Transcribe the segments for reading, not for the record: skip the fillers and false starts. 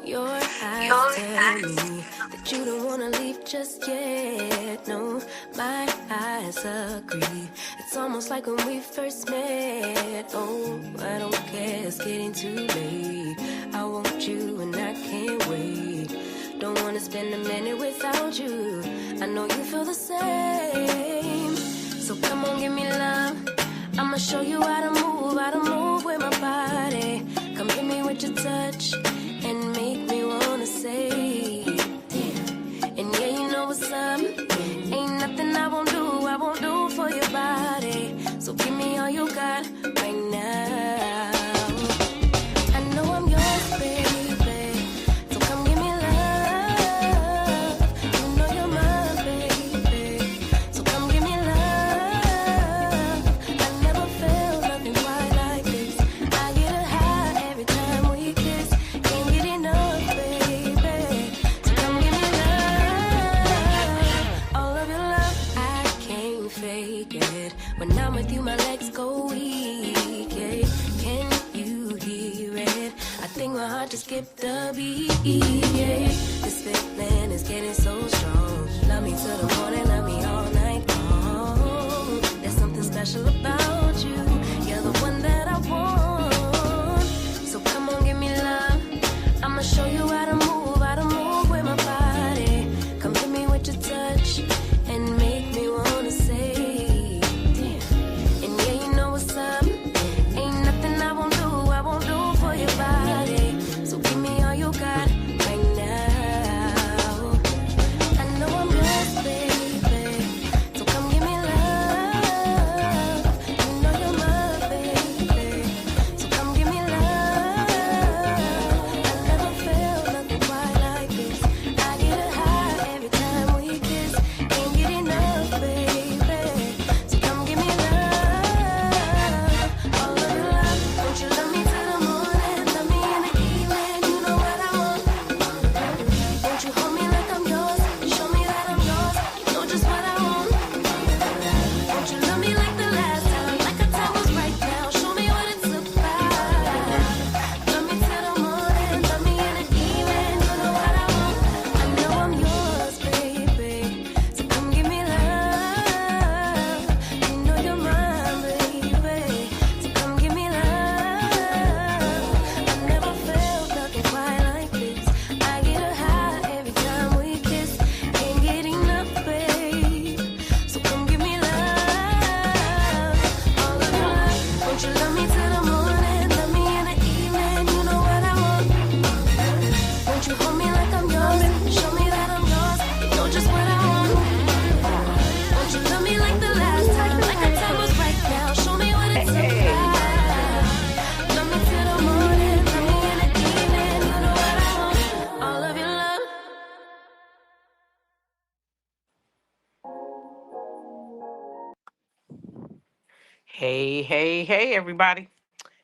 Your eyes tell me that you don't wanna leave just yet. No, my eyes agree. It's almost like when we first met. Oh, I don't care, it's getting too late. I want you and I can't wait. Don't wanna spend a minute without you. I know you feel the same. So come on, give me love. I'ma show you how to move with my body. Come hit me with your touch and make me wanna say, damn. And yeah, you know what's up. Ain't nothing I won't do for your body. So give me all you got right now. I know I'm yours, baby. So come give me love. You know you're mine, baby. So come give me love. I never felt nothing quite like this. I get a high every time we kiss. Can't get enough, baby. So come give me love. All of your love, I can't fake it. When I'm with you, my legs go weak. Yeah. Can you hear it? I think my heart just skipped a beat. Yeah. This feeling is getting so strong. Love me till the morning, love me all night long. There's something special about you. You're the one that I want. So come on, give me love. I'ma show you how to move with my body. Come hit me with your touch and make me wanna say, damn. And yeah, you know what's up. Ain't nothing I won't do for your body. So give me all you got right now. I know I'm yours, baby. So come give me love. You know you're my baby. So come give me love. I never felt nothing quite like this. I get a high every time we kiss. Can't get enough, baby. So come give me love. All of your love. Won't you love me till the morning? Love me in the evening. You know what I want. Won't you hold me like I'm yours? Show me that I'm yours. You know just what I want. Won't you love me like the last time? Like our time was right now. Show me what it's about. Love me till the morning. Love me in the evening. You know what I want. I know I'm yours, baby. So come give me love. You know you're mine, baby. So come give me love. I never felt nothing quite like this. I get a high every time we kiss. Can't get enough, babe. So come give me love. All of your love. Won't you love me till the morning? Love me in the evening. You know what I want. Won't you hold me like I'm yours? Show me that I'm yours. You know just what I want. Won't you love me like the last time? Like our time was right now. Show me what it's about. Love me till the morning. Love me in the evening. You know what I want. All of your love. Hey, hey, hey, everybody.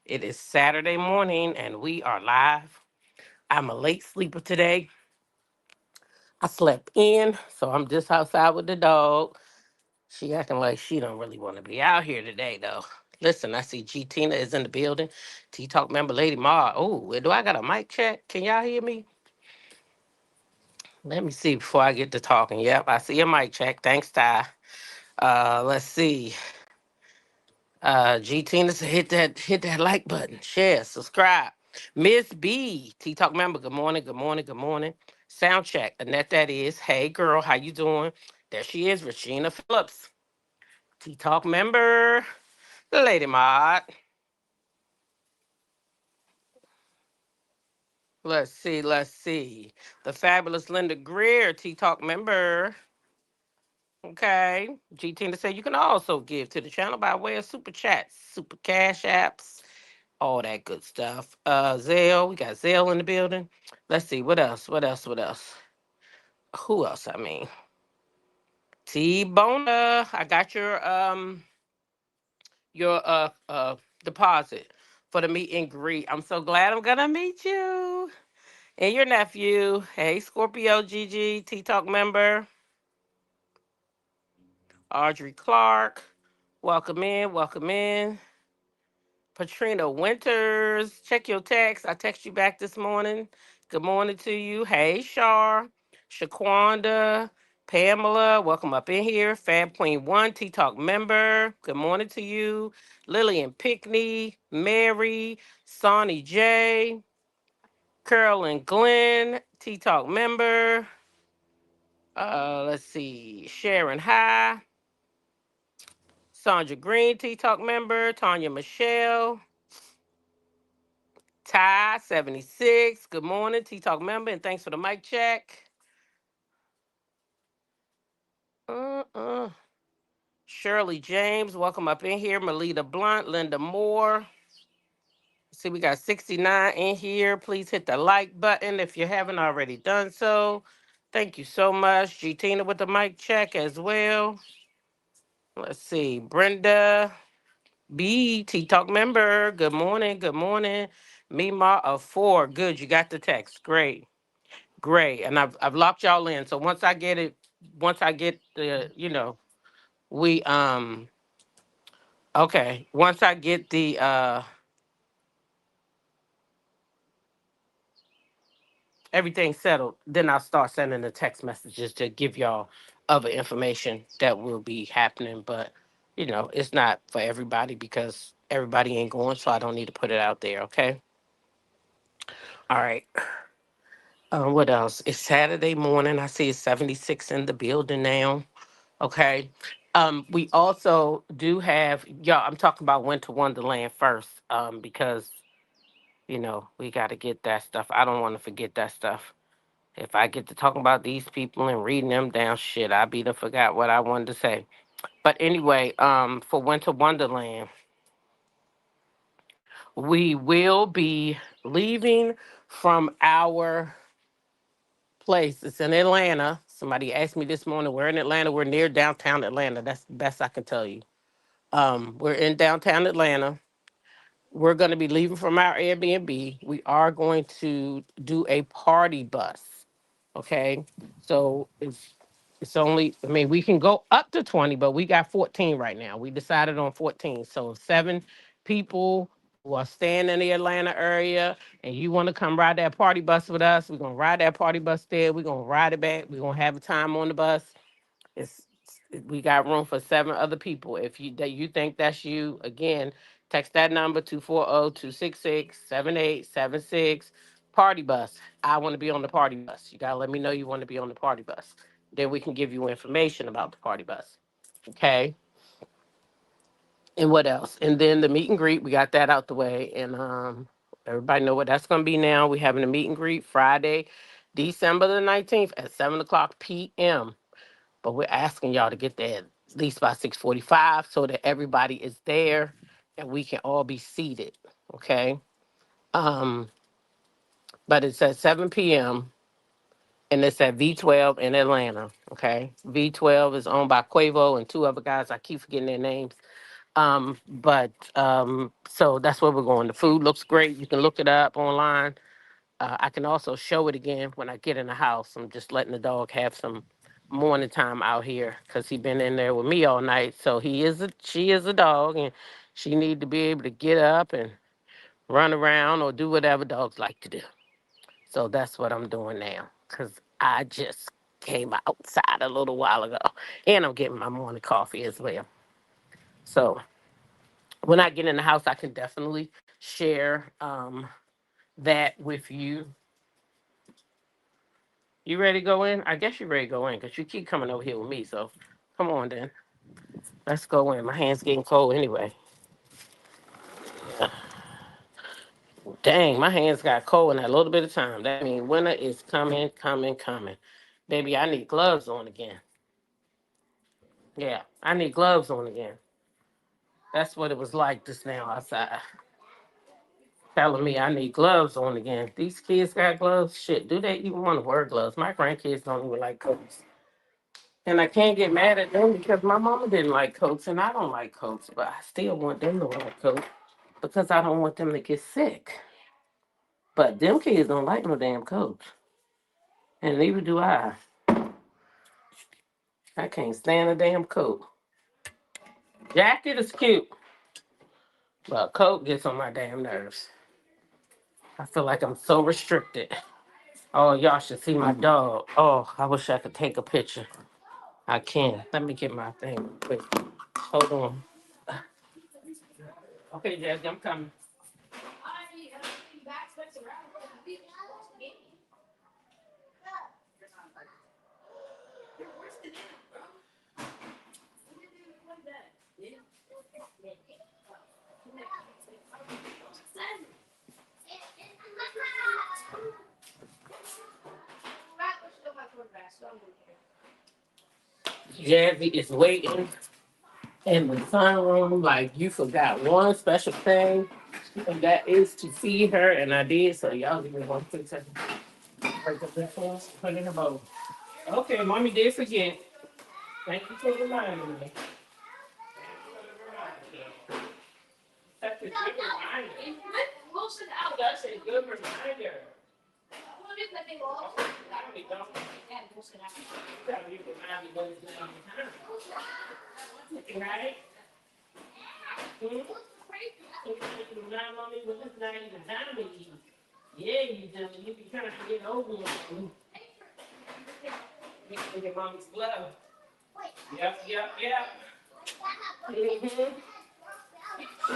It is Saturday morning and we are live. I'm a late sleeper today. I slept in, so I'm just outside with the dog. She acting like she don't really want to be out here today, though. Listen, I see G Tina is in the building. T Talk member Lady Ma. Oh, do I got a mic check? Can y'all hear me? Let me see before I get to talking. Yep, I see a mic check. Thanks, Ty. Let's see. G Tina said hit that like button, share, subscribe. Miss B, T Talk member, good morning, good morning, good morning. Sound check. Annette that is. Hey girl, how you doing? There she is, Regina Phillips. T Talk member, Lady Mod. Let's see, let's see. The fabulous Linda Greer, T Talk member. Okay. G Tina said you can also give to the channel by way of super chats, super cash apps, all that good stuff. Zell, we got Zell in the building. Let's see, what else? What else? What else? Who else? I mean, T Bona. I got your deposit for the meet and greet. I'm so glad I'm gonna meet you. And your nephew. Hey, Scorpio Gigi, T Talk member. Audrey Clark. Welcome in, welcome in. Patrina Winters, check your text. I text you back this morning. Good morning to you. Hey, Shar, Shaquanda, Pamela, welcome up in here. Fab Queen 1, Tea Talk member. Good morning to you. Lillian Pickney, Mary, Sonny J, Carolyn Glenn, Tea Talk member. Let's see. Sharon High, Sandra Green, Tea Talk member. Tanya Michelle, Ty 76. Good morning, Tea Talk member, and thanks for the mic check. Uh-uh. Shirley James, welcome up in here. Melita Blunt, Linda Moore. See, we got 69 in here. Please hit the like button if you haven't already done so. Thank you so much. G Tina with the mic check as well. Let's see. Brenda B, T Talk member. Good morning. Good morning. Mima of 4. Good. You got the text. Great. Great. And I've locked y'all in. So once I get it, once I get the, we okay. Once I get the everything settled, then I'll start sending the text messages to give y'all other information that will be happening. But it's not for everybody because everybody ain't going, so I don't need to put it out there. Okay. All right. What else? It's Saturday morning. I see it's 76 in the building now. Okay. We also do have y'all. I'm talking about Winter Wonderland first, because we got to get that stuff. I don't want to forget that stuff. If I get to talking about these people and reading them down, shit, I be to forgot what I wanted to say. But anyway, for Winter Wonderland, we will be leaving from our place. It's in Atlanta. Somebody asked me this morning. We're in Atlanta. We're near downtown Atlanta. That's the best I can tell you. We're in downtown Atlanta. We're going to be leaving from our Airbnb. We are going to do a party bus. Okay. So it's only, I mean, we can go up to 20, but we got 14 right now. We decided on 14. So 7 people who are staying in the Atlanta area and you want to come ride that party bus with us, we're going to ride that party bus there. We're going to ride it back. We're going to have a time on the bus. It's we got room for 7 other people. If you think that's you, again, text that number 240-266-7876. Party bus. I want to be on the party bus. You gotta let me know you want to be on the party bus. Then we can give you information about the party bus. Okay. And what else? And then the meet and greet, we got that out the way. And everybody know what that's gonna be now. We having a meet and greet Friday, December the 19th at 7 o'clock p.m. But we're asking y'all to get there at least by 6:45 so that everybody is there and we can all be seated. Okay. Um, but it's at 7 p.m. and it's at V12 in Atlanta. Okay. V12 is owned by Quavo and 2 other guys. I keep forgetting their names. But so that's where we're going. The food looks great. You can look it up online. I can also show it again when I get in the house. I'm just letting the dog have some morning time out here because he been in there with me all night. So she is a dog, and she need to be able to get up and run around or do whatever dogs like to do. So that's what I'm doing now because I just came outside a little while ago, and I'm getting my morning coffee as well. So when I get in the house, I can definitely share that with you. You ready to go in? I guess you're ready to go in because you keep coming over here with me. So come on then. Let's go in. My hands getting cold anyway. Dang, my hands got cold in that little bit of time. That means winter is coming, coming, coming. Baby, I need gloves on again. Yeah, I need gloves on again. That's what it was like just now outside. Telling me I need gloves on again. These kids got gloves. Shit, do they even want to wear gloves? My grandkids don't even like coats. And I can't get mad at them because my mama didn't like coats and I don't like coats, but I still want them to wear a coat because I don't want them to get sick. But them kids don't like no damn coats. And neither do I. I can't stand a damn coat. Jacket is cute, but a coat gets on my damn nerves. I feel like I'm so restricted. Oh, y'all should see my dog. Oh, I wish I could take a picture. I can. Let me get my thing real quick. Hold on. Okay, Jazzy, I'm coming. Jazzy is waiting in the sunroom like you forgot one special thing, and that is to feed her, and I did. So y'all give me one quick second. Break up that phone, put it in her bowl. Okay, mommy did forget. Thank you for reminding me. That's a good reminder. That's a good reminder. You don't. You remind me when it's not even time. Right? Hmm? Sometimes you remind mommy when it's not even time to eat. Yeah, you do. You be trying to get over it. You can get mommy's glove. Yep, yep, yep. Mm-hmm.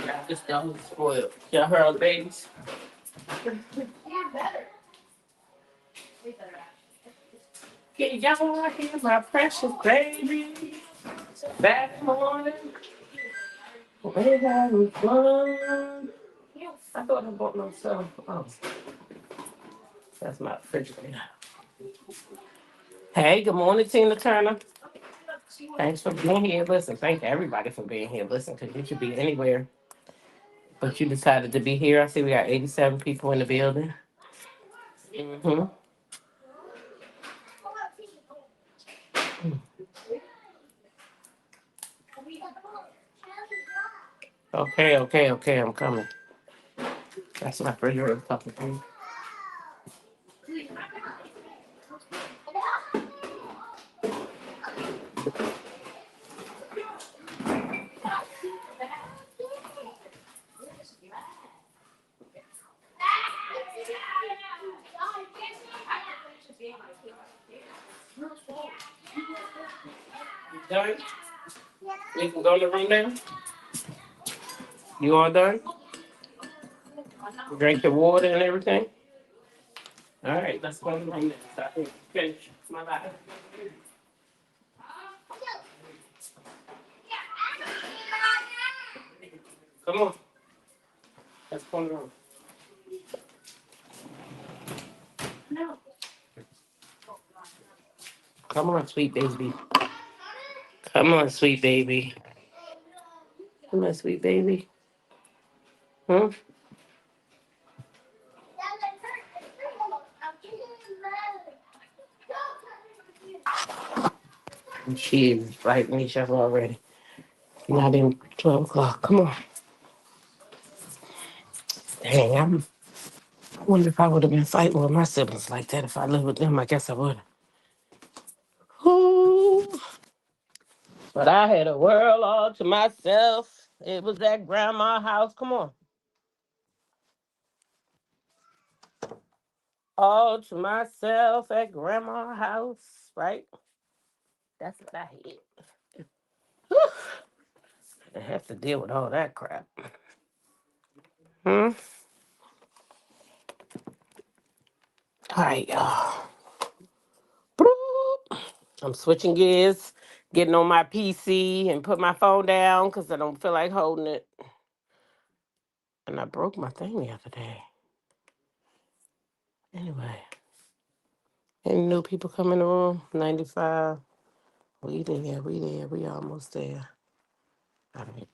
Yeah, this dog is spoiled. Y'all heard all the babies? Can y'all hear my precious baby? Back morning. We're having fun. I thought I bought myself. Oh, that's my refrigerator. Hey, good morning, Tina Turner. Thanks for being here. Listen, thank everybody for being here. Listen, because you could be anywhere, but you decided to be here. I see we got 87 people in the building. Mm-hmm. Okay, okay, okay, I'm coming. That's my refrigerator talking to me. You done? You can go in the room now? You all done? Drink your water and everything? All right, let's go in the room now. So I can finish my life. Come on, let's go in the room. Come on, sweet baby. Come on, sweet baby. Come on, sweet baby. Hmm? She is fighting each other already. Not even 12 o'clock. Come on. Dang, I wonder if I would have been fighting with my siblings like that if I lived with them. I guess I would. Ooh. But I had a world all to myself. It was at grandma's house. Come on. All to myself at grandma's house. Right? That's what I had. Whew. I have to deal with all that crap. Hmm? All right, y'all. Bloop. I'm switching gears, getting on my PC and put my phone down because I don't feel like holding it. And I broke my thing the other day. Anyway, any new people come in the room? 95. We there, we there, we almost there. All right.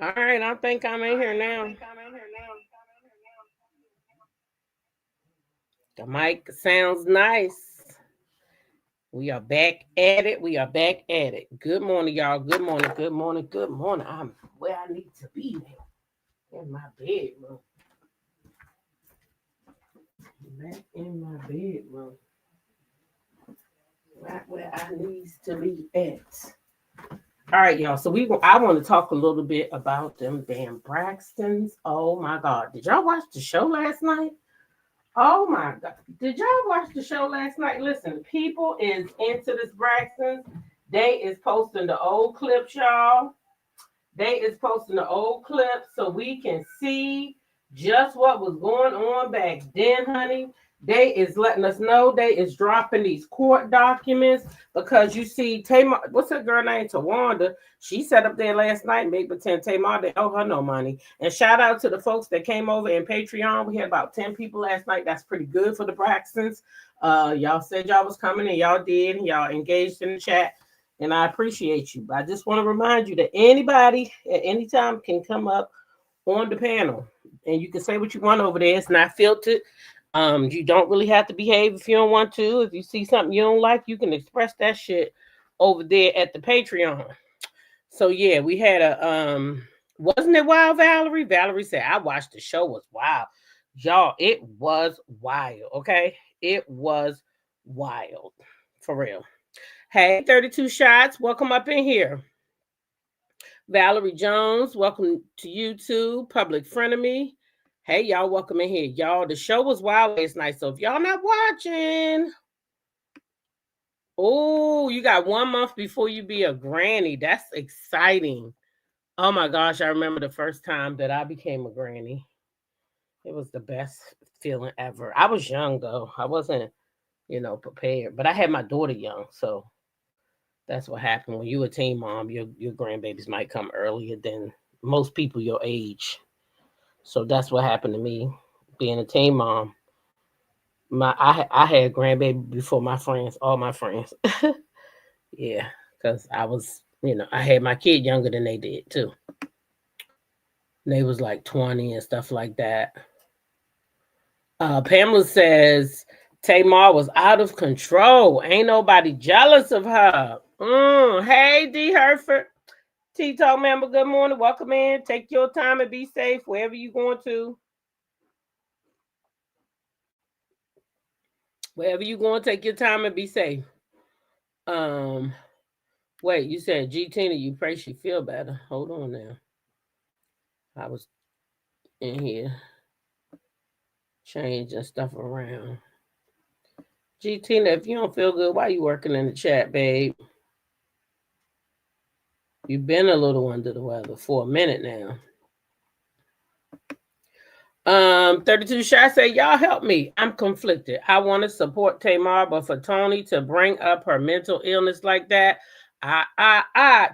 All right, I think I'm in here now. mic sounds nice. We are back at it. We are back at it. Good morning, y'all. Good morning. Good morning. Good morning. I'm where I need to be now. In my bedroom. Back in my bedroom. Right where I need to be at. All right, y'all. So I want to talk a little bit about them damn Braxtons. Oh my God. Did y'all watch the show last night? Oh my God. Did y'all watch the show last night? Listen, people is into this Braxton. They is posting the old clips, y'all. They is posting the old clips so we can see just what was going on back then, honey. They is letting us know they is dropping these court documents because you see Tamar, what's her girl name? Tawanda. She sat up there last night and made pretend Tamar they owe her no money. And shout out to the folks that came over in Patreon. We had about 10 people last night. That's pretty good for the Braxtons. Y'all said y'all was coming and y'all did. And y'all engaged in the chat and I appreciate you. But I just want to remind you that anybody at any time can come up on the panel and you can say what you want over there. It's not filtered. You don't really have to behave if you don't want to. If you see something you don't like, you can express that shit over there at the Patreon. So yeah, we had wasn't it wild, Valerie? Valerie said, I watched the show, was wild. Y'all, it was wild, okay? It was wild. For real. Hey, 32 Shots, welcome up in here. Valerie Jones, welcome to YouTube. Public Frenemy. Hey, y'all, welcome in here. Y'all, the show was wild last night, so if y'all not watching, oh, you got 1 month before you be a granny. That's exciting. Oh my gosh, I remember the first time that I became a granny. It was the best feeling ever. I was young, though. I wasn't, prepared, but I had my daughter young, so that's what happened. When you a teen mom, your grandbabies might come earlier than most people your age. So that's what happened to me, being a teen mom. I had grandbaby before my friends, all my friends. Yeah, because I was, I had my kid younger than they did too. They was like 20 and stuff like that. Pamela says Tamar was out of control. Ain't nobody jealous of her. Hey, D. Herford. T-Talk member, good morning. Welcome in. Take your time and be safe wherever you're going to. Wherever you're going, take your time and be safe. Wait, you said G Tina, you pray she feel better. Hold on now. I was in here changing stuff around. G Tina, if you don't feel good, why you working in the chat, babe? You've been a little under the weather for a minute now. 32 Shy say, y'all help me. I'm conflicted. I want to support Tamar, but for Tony to bring up her mental illness like that,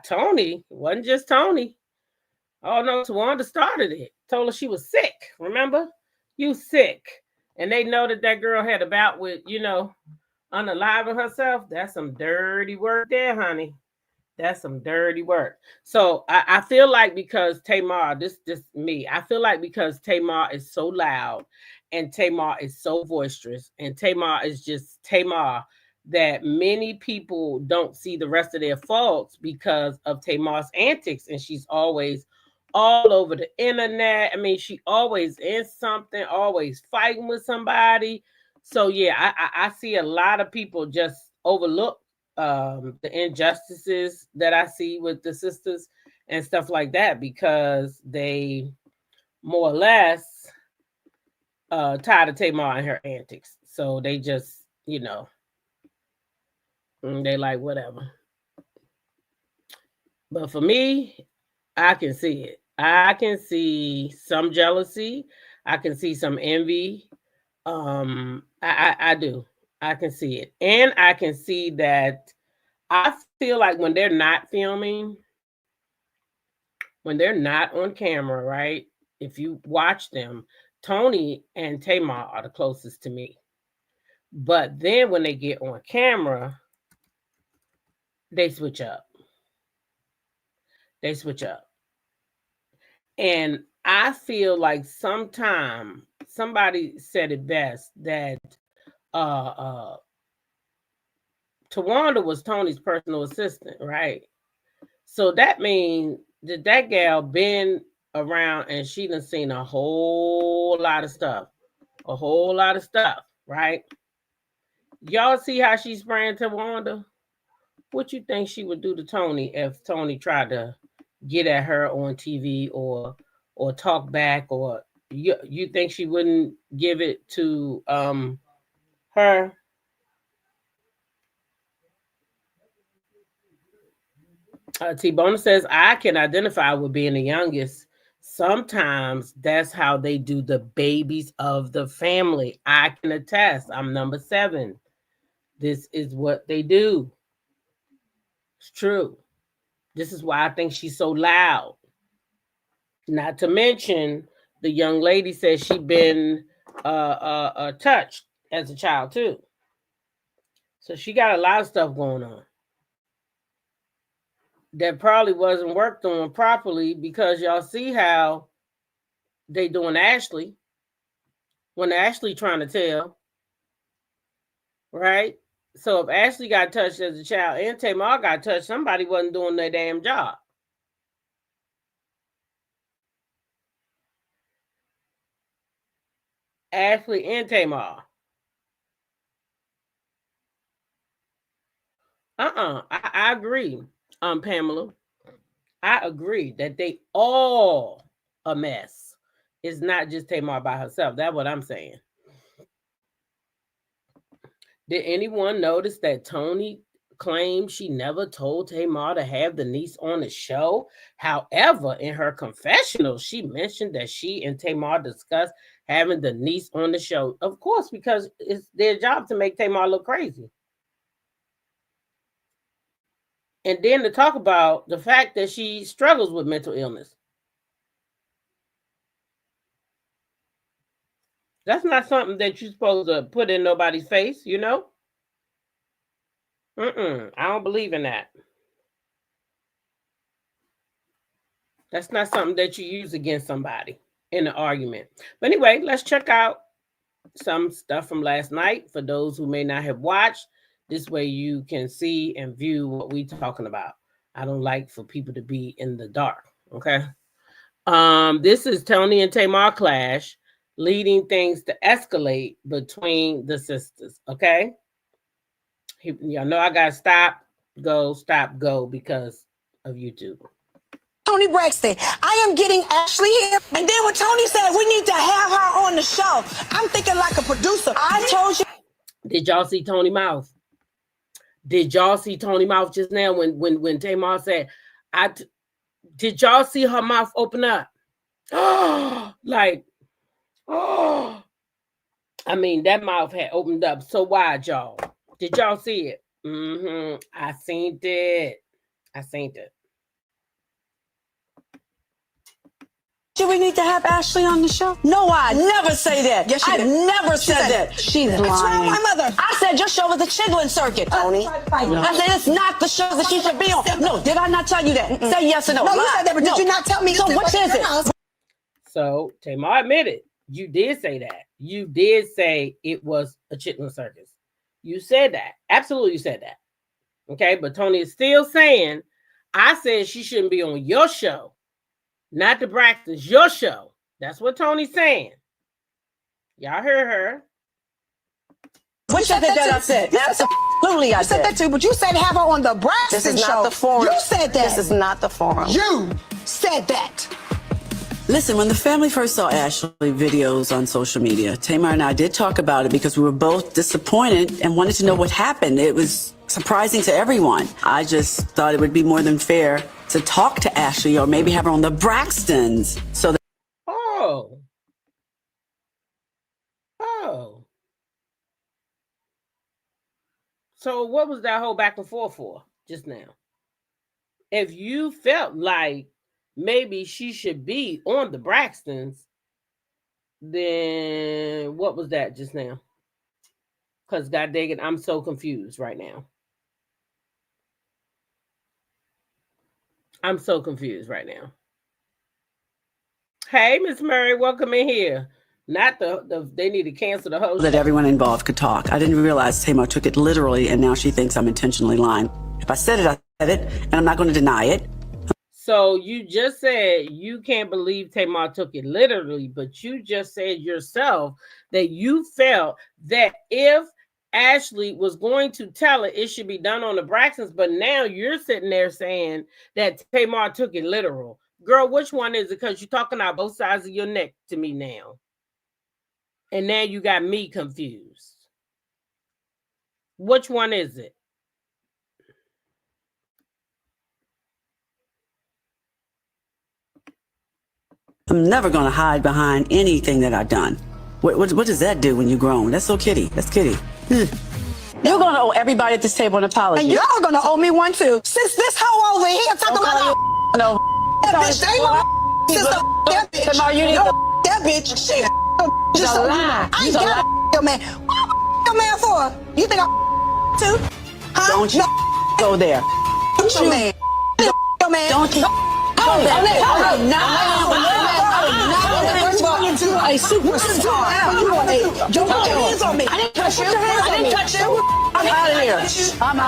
Tony, it wasn't just Tony. Oh no, Tawanda started it. Told her she was sick. Remember? You sick. And they know that girl had a bout with, unaliving herself. That's some dirty work there, honey. That's some dirty work. So I feel like because Tamar, this me, I feel like because Tamar is so loud and Tamar is so boisterous and Tamar is just Tamar, that many people don't see the rest of their faults because of Tamar's antics. And she's always all over the internet. I mean, she always in something, always fighting with somebody. So yeah, I see a lot of people just overlook the injustices that I see with the sisters and stuff like that because they more or less tired of Tamar and her antics. So they just, they like whatever. But for me, I can see it. I can see some jealousy. I can see some envy. I do. I can see it. And I can see that I feel like when they're not filming, when they're not on camera, right? If you watch them, Tony and Tamar are the closest to me. But then when they get on camera, they switch up. They switch up. And I feel like sometimes somebody said it best that Tawanda was Tony's personal assistant, right? So that means that gal been around and she done seen a whole lot of stuff. A whole lot of stuff, right? Y'all see how she's spraying Tawanda? What you think she would do to Tony if Tony tried to get at her on TV or talk back, or you think she wouldn't give it to her? T-Bone says, I can identify with being the youngest. Sometimes that's how they do the babies of the family. I can attest. I'm number 7. This is what they do. It's true. This is why I think she's so loud. Not to mention, the young lady says she been touched as a child too. So she got a lot of stuff going on that probably wasn't worked on properly, because y'all see how they doing Ashley when Ashley trying to tell, right? So if Ashley got touched as a child and Tamar got touched, somebody wasn't doing their damn job. Ashley and Tamar. I agree, Pamela. I agree that they all a mess. It's not just Tamar by herself. That's what I'm saying. Did anyone notice that Tony claimed she never told Tamar to have the niece on the show? However, in her confessional, she mentioned that she and Tamar discussed having the niece on the show. Of course, because it's their job to make Tamar look crazy. And then to talk about the fact that she struggles with mental illness. That's not something that you're supposed to put in nobody's face, you know? I don't believe in that. That's not something that you use against somebody in an argument. But anyway, let's check out some stuff from last night for those who may not have watched. This way you can see and view what we're talking about. I don't like for people to be in the dark, okay? This is Tony and Tamar clash, leading things to escalate between the sisters, okay? Y'all know I got to stop, go because of YouTube. Tony Braxton, I am getting Ashley here. And then when Tony said we need to have her on the show, I'm thinking like a producer. I told you. Did y'all see Tony Mouth? Did y'all see Tony Mouth just now when Tamar said, did y'all see her mouth open up? Like, I mean, that mouth had opened up so wide, y'all. Did y'all see it? I seen it. Do we need to have Ashley on the show? No, I never say that. Yes, I never said that. She's lying. What's wrong with my mother? I said your show was the Chitlin Circuit, Tony. I said it's not the show that she should be on. No, did I not tell you that? Say yes or no. No, you said that, but did you not tell me? So which is it? So Tamar admitted you did say that. You did say it was a Chitlin Circus. You said that. Absolutely, you said that. Okay, but Tony is still saying, I said she shouldn't be on your show. Not the BRAXTONS, your show. That's what Tony's saying. Y'all heard her. Which of that I said? Absolutely, I said that too. But you said have her on the BRAXTONS show. This is not the forum. You said that. This is not the forum. You said that. Listen, when the family first saw Ashley videos on social media, Tamar and I did talk about it because we were both disappointed and wanted to know what happened. It was surprising to everyone. I just thought it would be more than fair to talk to Ashley or maybe have her on the BRAXTONS so that... Oh. So what was that whole back and forth for just now? If you felt like maybe she should be on the BRAXTONS, then what was that just now? Because God dang it, I'm so confused right now. Hey, Miss Murray, welcome in here. Not they need to cancel the whole show. That everyone involved could talk. I didn't realize Tamar took it literally, and now she thinks I'm intentionally lying. If I said it, I said it, and I'm not going to deny it. So you just said you can't believe Tamar took it literally, but you just said yourself that you felt that if Ashley was going to tell it should be done on the Braxtons, but now you're sitting there saying that Tamar took it literal. Girl, which one is it? Because you're talking out both sides of your neck to me now. And now you got me confused. Which one is it? I'm never going to hide behind anything that I've done. What does that do when you're grown? That's so kitty. That's kitty. You're going to owe everybody at this table an apology. And you're going to owe me one too. Since this hoe over here talking about no. That bitch, they ain't sister. That bitch. Tamar, you need that bitch. She just a lie. I ain't got your man. What your man for? You think I too? Huh? Don't you go there. Don't you man? Your man. Don't you? Hold it. A superstar. Don't put your hands on me. I didn't touch you. I didn't touch you. I'm out of here. I'm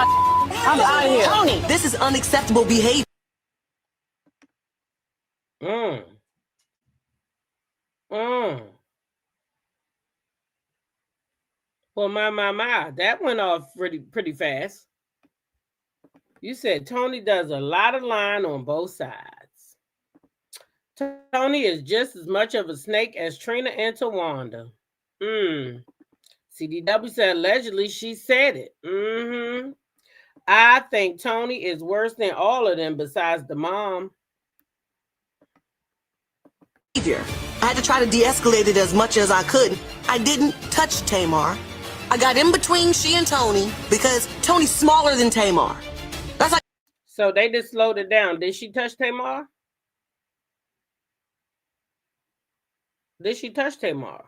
out of here. Tony, this is unacceptable behavior. Well, my, that went off pretty fast. You said Tony does a lot of lying on both sides. Tony is just as much of a snake as Trina and Tawanda. CDW said allegedly she said it. I think Tony is worse than all of them besides the mom. I had to try to de-escalate it as much as I could. I didn't touch Tamar. I got in between she and Tony because Tony's smaller than Tamar. That's like. So they just slowed it down. Did she touch Tamar? Did she touch Tamar?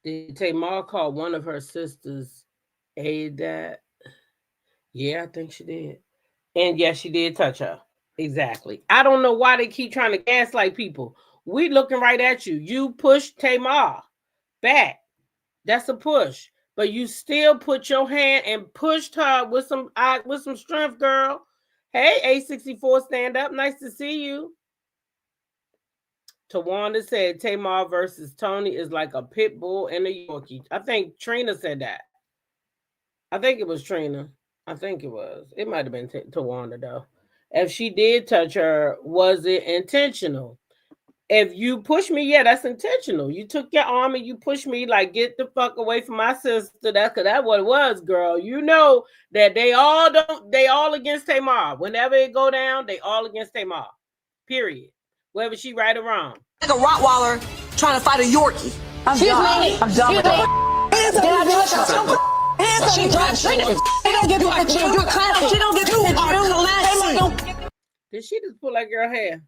Did Tamar call one of her sisters Ada? Yeah, I think she did. And yes, she did touch her. Exactly. I don't know why they keep trying to gaslight people. We looking right at you. You pushed Tamar back. That's a push. But you still put your hand and pushed her with some strength, girl. Hey, A64, stand up. Nice to see you. Tawanda said Tamar versus Tony is like a pit bull and a Yorkie. I think Trina said that. I think it was Trina. I think it was. It might have been Tawanda, though. If she did touch her, was it intentional? If you push me, yeah, that's intentional. You took your arm and you pushed me like, get the fuck away from my sister. That's what it was, girl. You know that they all against Tamar. Whenever it go down, they all against Tamar. Period. Whether she right or wrong. Like a Rottweiler trying to fight a Yorkie. I'm done with that. She don't get Did she just pull that girl hair?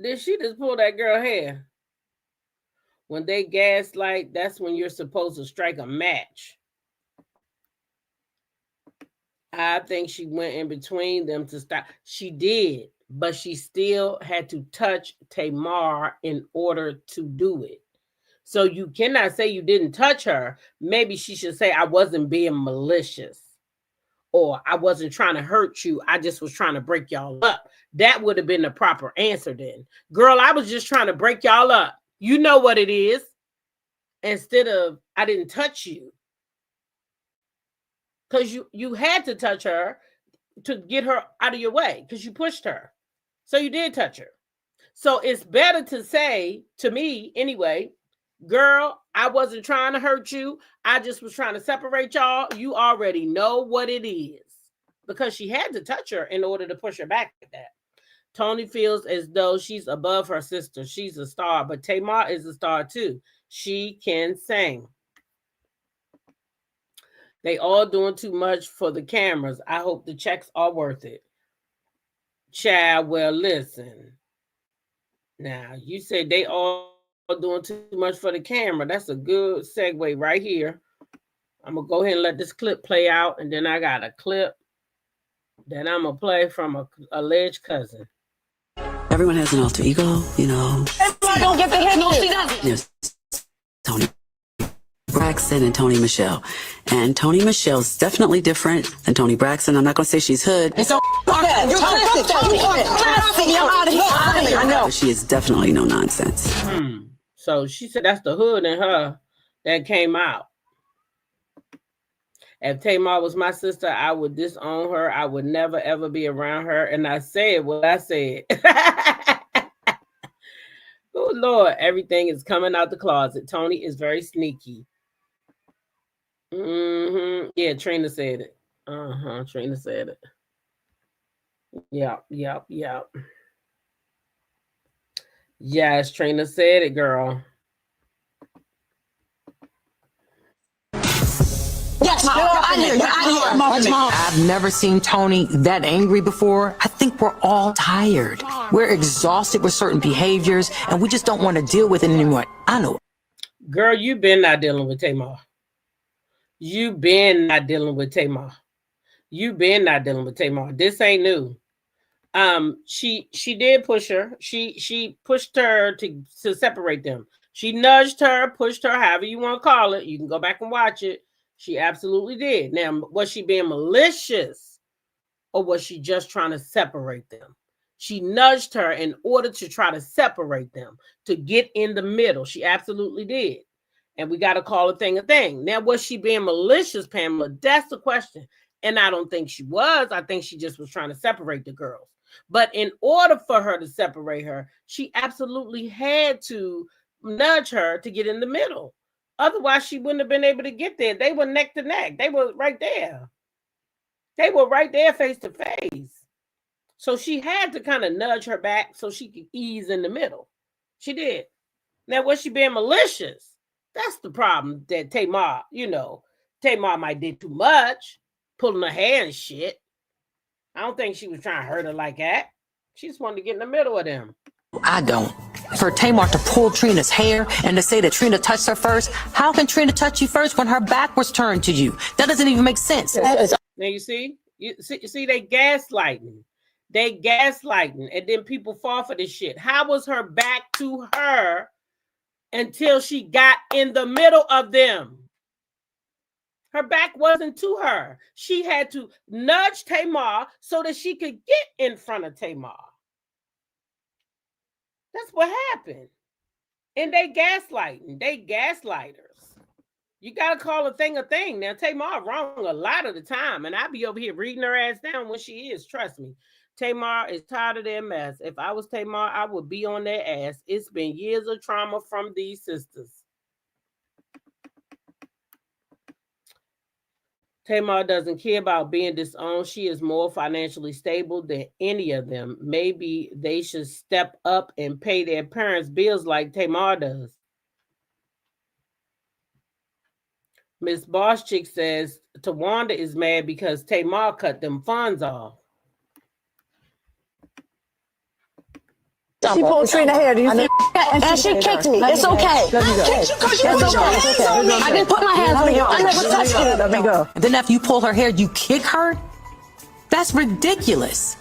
Did she just pull that girl hair? When they gaslight, that's when you're supposed to strike a match. I think she went in between them to stop. She did, but she still had to touch Tamar in order to do it. So you cannot say you didn't touch her. Maybe she should say, I wasn't being malicious. Or I wasn't trying to hurt you. I just was trying to break y'all up. That would have been the proper answer then. Girl, I was just trying to break y'all up. You know what it is. Instead of, I didn't touch you. Because you had to touch her to get her out of your way. Because you pushed her. So you did touch her. So it's better to say, to me anyway, girl, I wasn't trying to hurt you. I just was trying to separate y'all. You already know what it is. Because she had to touch her in order to push her back like that. Tony feels as though she's above her sister. She's a star. But Tamar is a star too. She can sing. They all doing too much for the cameras. I hope the checks are worth it. Child, well, listen. Now, you say they all doing too much for the camera. That's a good segue right here. I'm going to go ahead and let this clip play out, and then I got a clip that I'm going to play from a alleged cousin. Everyone has an alter ego, you know. Everybody don't get the hit. No, she doesn't. There's Toni Braxton and Toni Michelle. And Toni Michelle's definitely different than Toni Braxton. I'm not going to say she's hood. It's so bad. You're classic. Classic. I'm out of here. I know. But she is definitely no nonsense. So she said that's the hood in her that came out. If Tamar was my sister, I would disown her. I would never, ever be around her. And I said what I said. Oh, Lord, everything is coming out the closet. Toni is very sneaky. Yeah, Trina said it. Trina said it. Yep. Yes, Trina said it, girl. Yes, I hear you. I've never seen Toni that angry before. I think we're all tired. We're exhausted with certain behaviors, and we just don't want to deal with it anymore. I know. Girl, you've been not dealing with Tamar. You've been not dealing with Tamar. You've been not dealing with Tamar. This ain't new. She did push her. She pushed her to separate them. She nudged her, pushed her, however you want to call it. You can go back and watch it. She absolutely did. Now, was she being malicious or was she just trying to separate them? She nudged her in order to try to separate them, to get in the middle. She absolutely did. And we got to call a thing a thing. Now, was she being malicious, Pamela? That's the question. And I don't think she was. I think she just was trying to separate the girls. But in order for her to separate her, she absolutely had to nudge her to get in the middle. Otherwise, she wouldn't have been able to get there. They were neck to neck. They were right there. They were right there face to face. So she had to kind of nudge her back so she could ease in the middle. She did. Now, was she being malicious? That's the problem that Tamar, Tamar might did too much, pulling her hair and shit. I don't think she was trying to hurt her like that. She just wanted to get in the middle of them. I don't. For Tamar to pull Trina's hair and to say that Trina touched her first, how can Trina touch you first when her back was turned to you? That doesn't even make sense. Now you see they gaslighting. They gaslighting, and then people fall for this shit. How was her back to her until she got in the middle of them? Her back wasn't to her. She had to nudge Tamar so that she could get in front of Tamar. That's what happened. And they gaslighting. They gaslighters. You got to call a thing a thing. Now, Tamar wrong a lot of the time. And I be over here reading her ass down when she is. Trust me. Tamar is tired of their mess. If I was Tamar, I would be on their ass. It's been years of trauma from these sisters. Tamar doesn't care about being disowned. She is more financially stable than any of them. Maybe they should step up and pay their parents' bills like Tamar does. Miss Boschchick says Tawanda is mad because Tamar cut them funds off. She pulled Trina's hair. Do you see? And she kicked me. It's okay. Let me go. I kicked you because you put your hands on me. I didn't put my hands on you. I never touched you. Let me go. And then after you pull her hair, you kick her? That's ridiculous.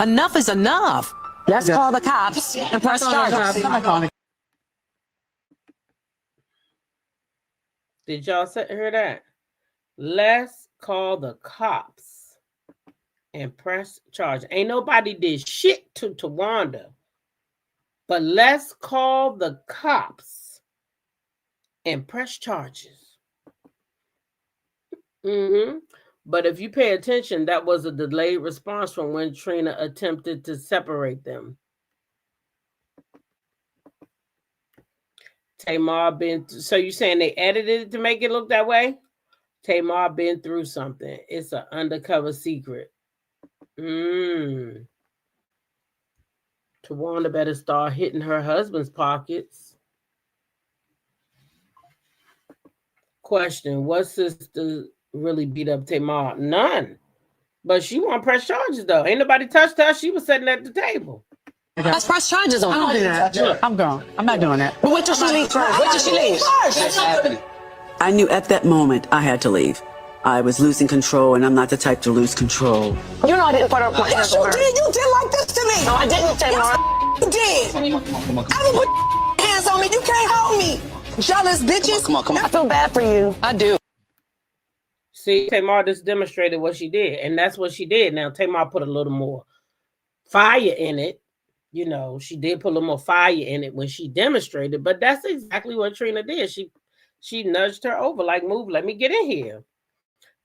Enough is enough. Let's call the cops and press charges. Did y'all hear that? Let's call the cops and press charges. Ain't nobody did shit to Tawanda. But let's call the cops and press charges. But if you pay attention, that was a delayed response from when Trina attempted to separate them. Tamar so you're saying they edited it to make it look that way? Tamar been through something. It's an undercover secret. Tawanda better start hitting her husband's pockets. Question, what sister really beat up Tamar? None. But she won't press charges, though. Ain't nobody touched her. She was sitting at the table. Let's press charges on her. I'll do that. I'm gone. I'm not doing that. But wait till she leaves. Wait till she leaves. I knew at that moment I had to leave. I was losing control, and I'm not the type to lose control. You know I didn't put her on. Yes, you did. You did like this to me. No, I didn't, Tamar. You did. I will put hands on me. You can't hold me. Jealous bitches. Come on. I feel bad for you. I do. See, Tamar just demonstrated what she did, and that's what she did. Now, Tamar put a little more fire in it. You know, she did put a little more fire in it when she demonstrated, but that's exactly what Trina did. She nudged her over, like, move, let me get in here.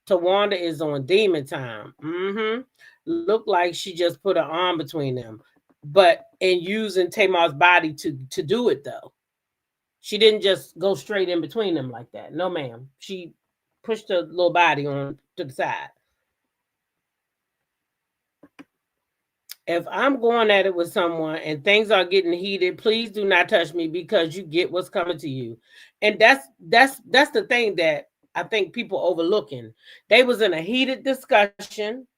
Tawanda is on demon time. Looked like she just put her arm between them, but in using Tamar's body to do it, though. She didn't just go straight in between them like that. No, ma'am. She pushed her little body on to the side. If I'm going at it with someone and things are getting heated, please do not touch me, because you get what's coming to you. And that's the thing that I think people overlooking. They was in a heated discussion,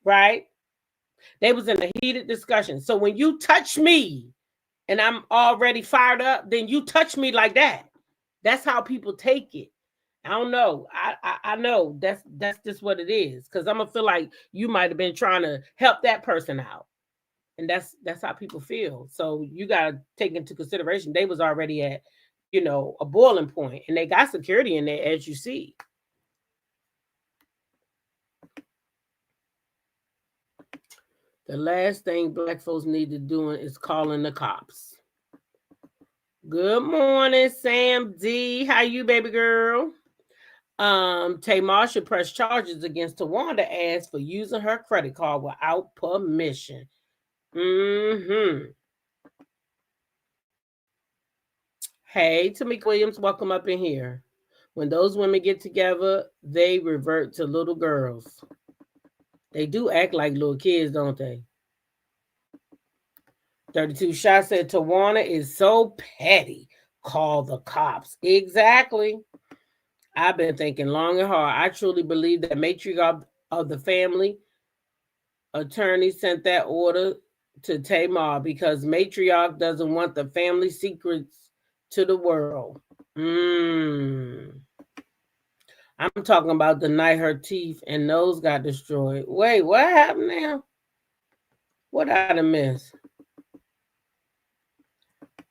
right? They was in a heated discussion. So when you touch me and I'm already fired up, then you touch me like that. That's how people take it. I don't know. I know that's just what it is, because I'm gonna feel like you might have been trying to help that person out. And that's how people feel. So you got to take into consideration they was already at, you know, a boiling point, and they got security in there, as you see. The last thing black folks need to do is calling the cops. Good morning, Sam D. How you, baby girl? Tamar should press charges against Tawanda as for using her credit card without permission. Hey, Tamika Williams, welcome up in here. When those women get together, they revert to little girls. They do act like little kids, don't they? 32 Shot said Tawana is so petty. Call the cops. Exactly. I've been thinking long and hard. I truly believe that matriarch of the family attorney sent that order to Tamar because matriarch doesn't want the family secrets to the world. I'm talking about the night her teeth and nose got destroyed. Wait, what happened now? What did I miss?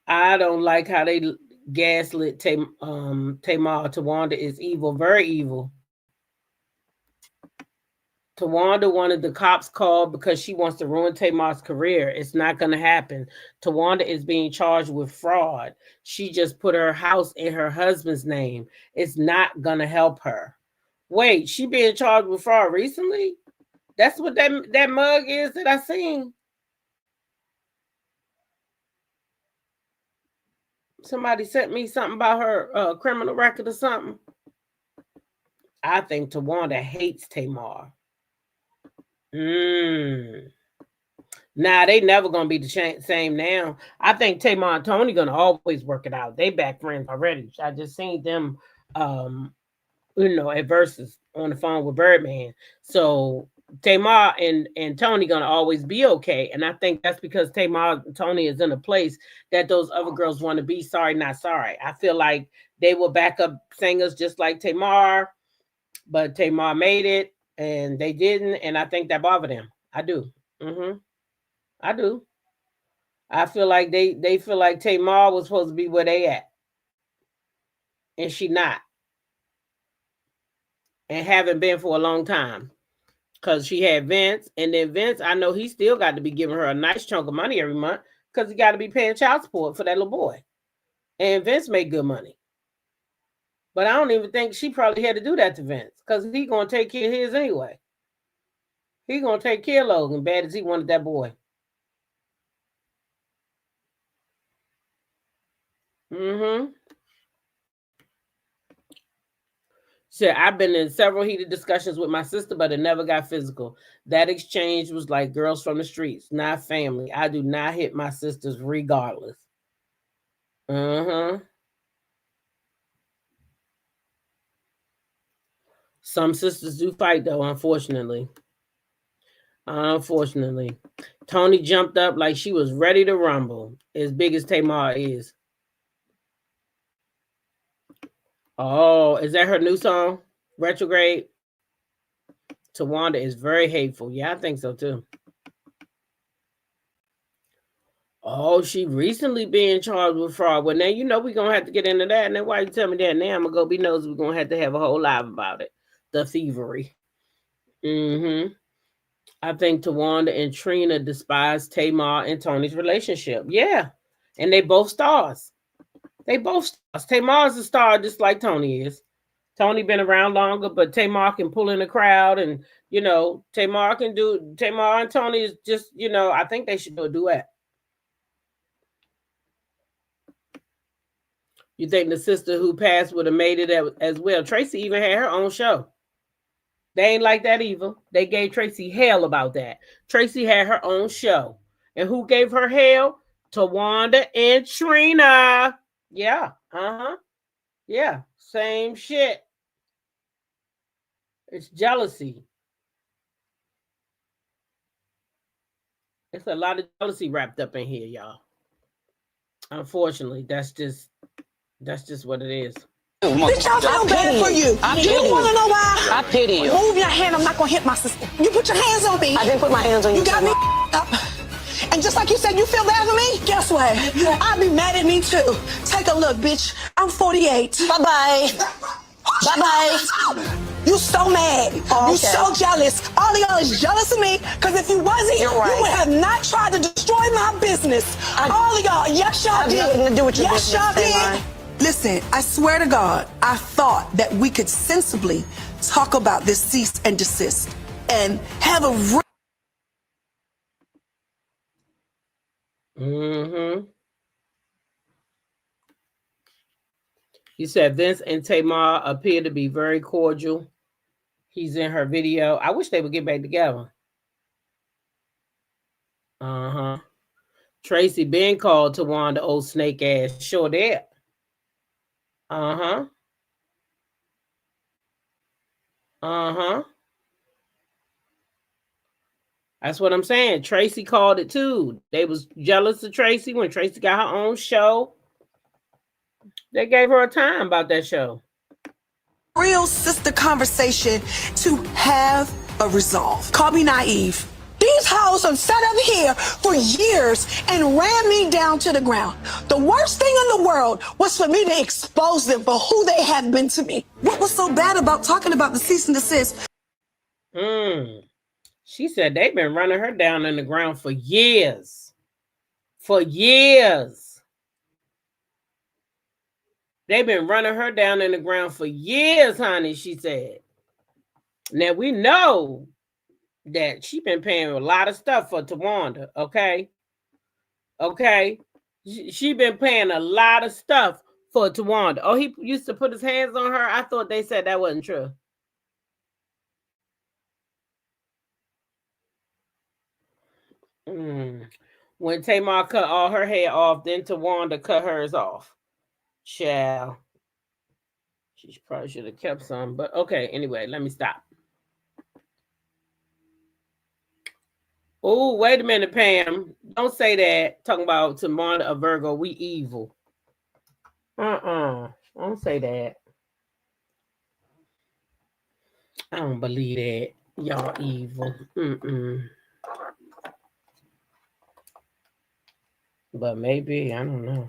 I don't like how they gaslit Tamar. Tawanda is evil, very evil. Tawanda wanted the cops called because she wants to ruin Tamar's career. It's not going to happen. Tawanda is being charged with fraud. She just put her house in her husband's name. It's not going to help her. Wait, she being charged with fraud recently? That's what that mug is that I seen. Somebody sent me something about her criminal record or something. I think Tawanda hates Tamar. Nah, they never gonna be the same now. I think Tamar and Tony gonna always work it out. They back friends already. I just seen them at Versus on the phone with Birdman. So Tamar and Tony gonna always be okay. And I think that's because Tamar and Tony is in a place that those other girls want to be. Sorry, not sorry. I feel like they were backup singers just like Tamar, but Tamar made it and they didn't, and I think that bothered them. I do. I do. I feel like they feel like Tamar was supposed to be where they at, and she not, and haven't been for a long time, because she had Vince, and then Vince, I know he still got to be giving her a nice chunk of money every month because he got to be paying child support for that little boy, and Vince made good money. But I don't even think she probably had to do that to Vince, because he gonna take care of his anyway. He gonna take care of Logan, bad as he wanted that boy. Said, I've been in several heated discussions with my sister, but it never got physical. That exchange was like girls from the streets, not family. I do not hit my sisters regardless. Some sisters do fight, though, unfortunately. Unfortunately, Tony jumped up like she was ready to rumble, as big as Tamar is. Oh, is that her new song? Retrograde? Tawanda is very hateful. Yeah, I think so too. Oh, she recently being charged with fraud. Well, now you know we're gonna have to get into that. And then why you tell me that now? I'm gonna go be nosy. We're gonna have to have a whole live about it. The thievery. I think Tawanda and Trina despise Tamar and Tony's relationship. Yeah. And they both stars. They both stars. Tamar's a star just like Tony is. Tony been around longer, but Tamar can pull in the crowd, and you know, Tamar and Tony is just, you know, I think they should do a duet. You think the sister who passed would have made it as well? Tracy even had her own show. They ain't like that either. They gave Tracy hell about that. Tracy had her own show. And who gave her hell? Tawanda and Trina. Yeah. Yeah. Same shit. It's jealousy. It's a lot of jealousy wrapped up in here, y'all. Unfortunately, that's just what it is. Bitch, I feel bad for you. Do you want to know why? I pity you. Move your hand. I'm not going to hit my sister. You put your hands on me. I didn't put my hands on you. You got me up. And just like you said, you feel bad for me? Guess what? I'll be mad at me too. Take a look, bitch. I'm 48. Bye-bye. Bye-bye. You so mad. Oh, okay. You so jealous. All of y'all is jealous of me, because if you wasn't, you would have not tried to destroy my business. All of y'all, yes, y'all did. Nothing to do with your yes, y'all did. Listen, I swear to God, I thought that we could sensibly talk about this cease and desist and have a He said Vince and Tamar appear to be very cordial. He's in her video. I wish they would get back together. Tracy been called Tawanda old snake ass. Sure did. That's what I'm saying. Tracy called it too. They was jealous of Tracy when Tracy got her own show. They gave her a time about that show. Real sister conversation to have a resolve. Call me naive. These hoes have sat up here for years and ran me down to the ground. The worst thing in the world was for me to expose them for who they have been to me. What was so bad about talking about the cease and desist? She said they've been running her down in the ground for years. For years. They've been running her down in the ground for years, honey, she said. Now, we know that she been paying a lot of stuff for Tawanda, okay? Okay? She been paying a lot of stuff for Tawanda. Oh, he used to put his hands on her? I thought they said that wasn't true. When Tamar cut all her hair off, then Tawanda cut hers off. Child. She probably should have kept some, but okay, anyway, let me stop. Oh, wait a minute, Pam. Don't say that. Talking about Tawanda a Virgo, we evil. Don't say that. I don't believe that. Y'all evil. But maybe, I don't know.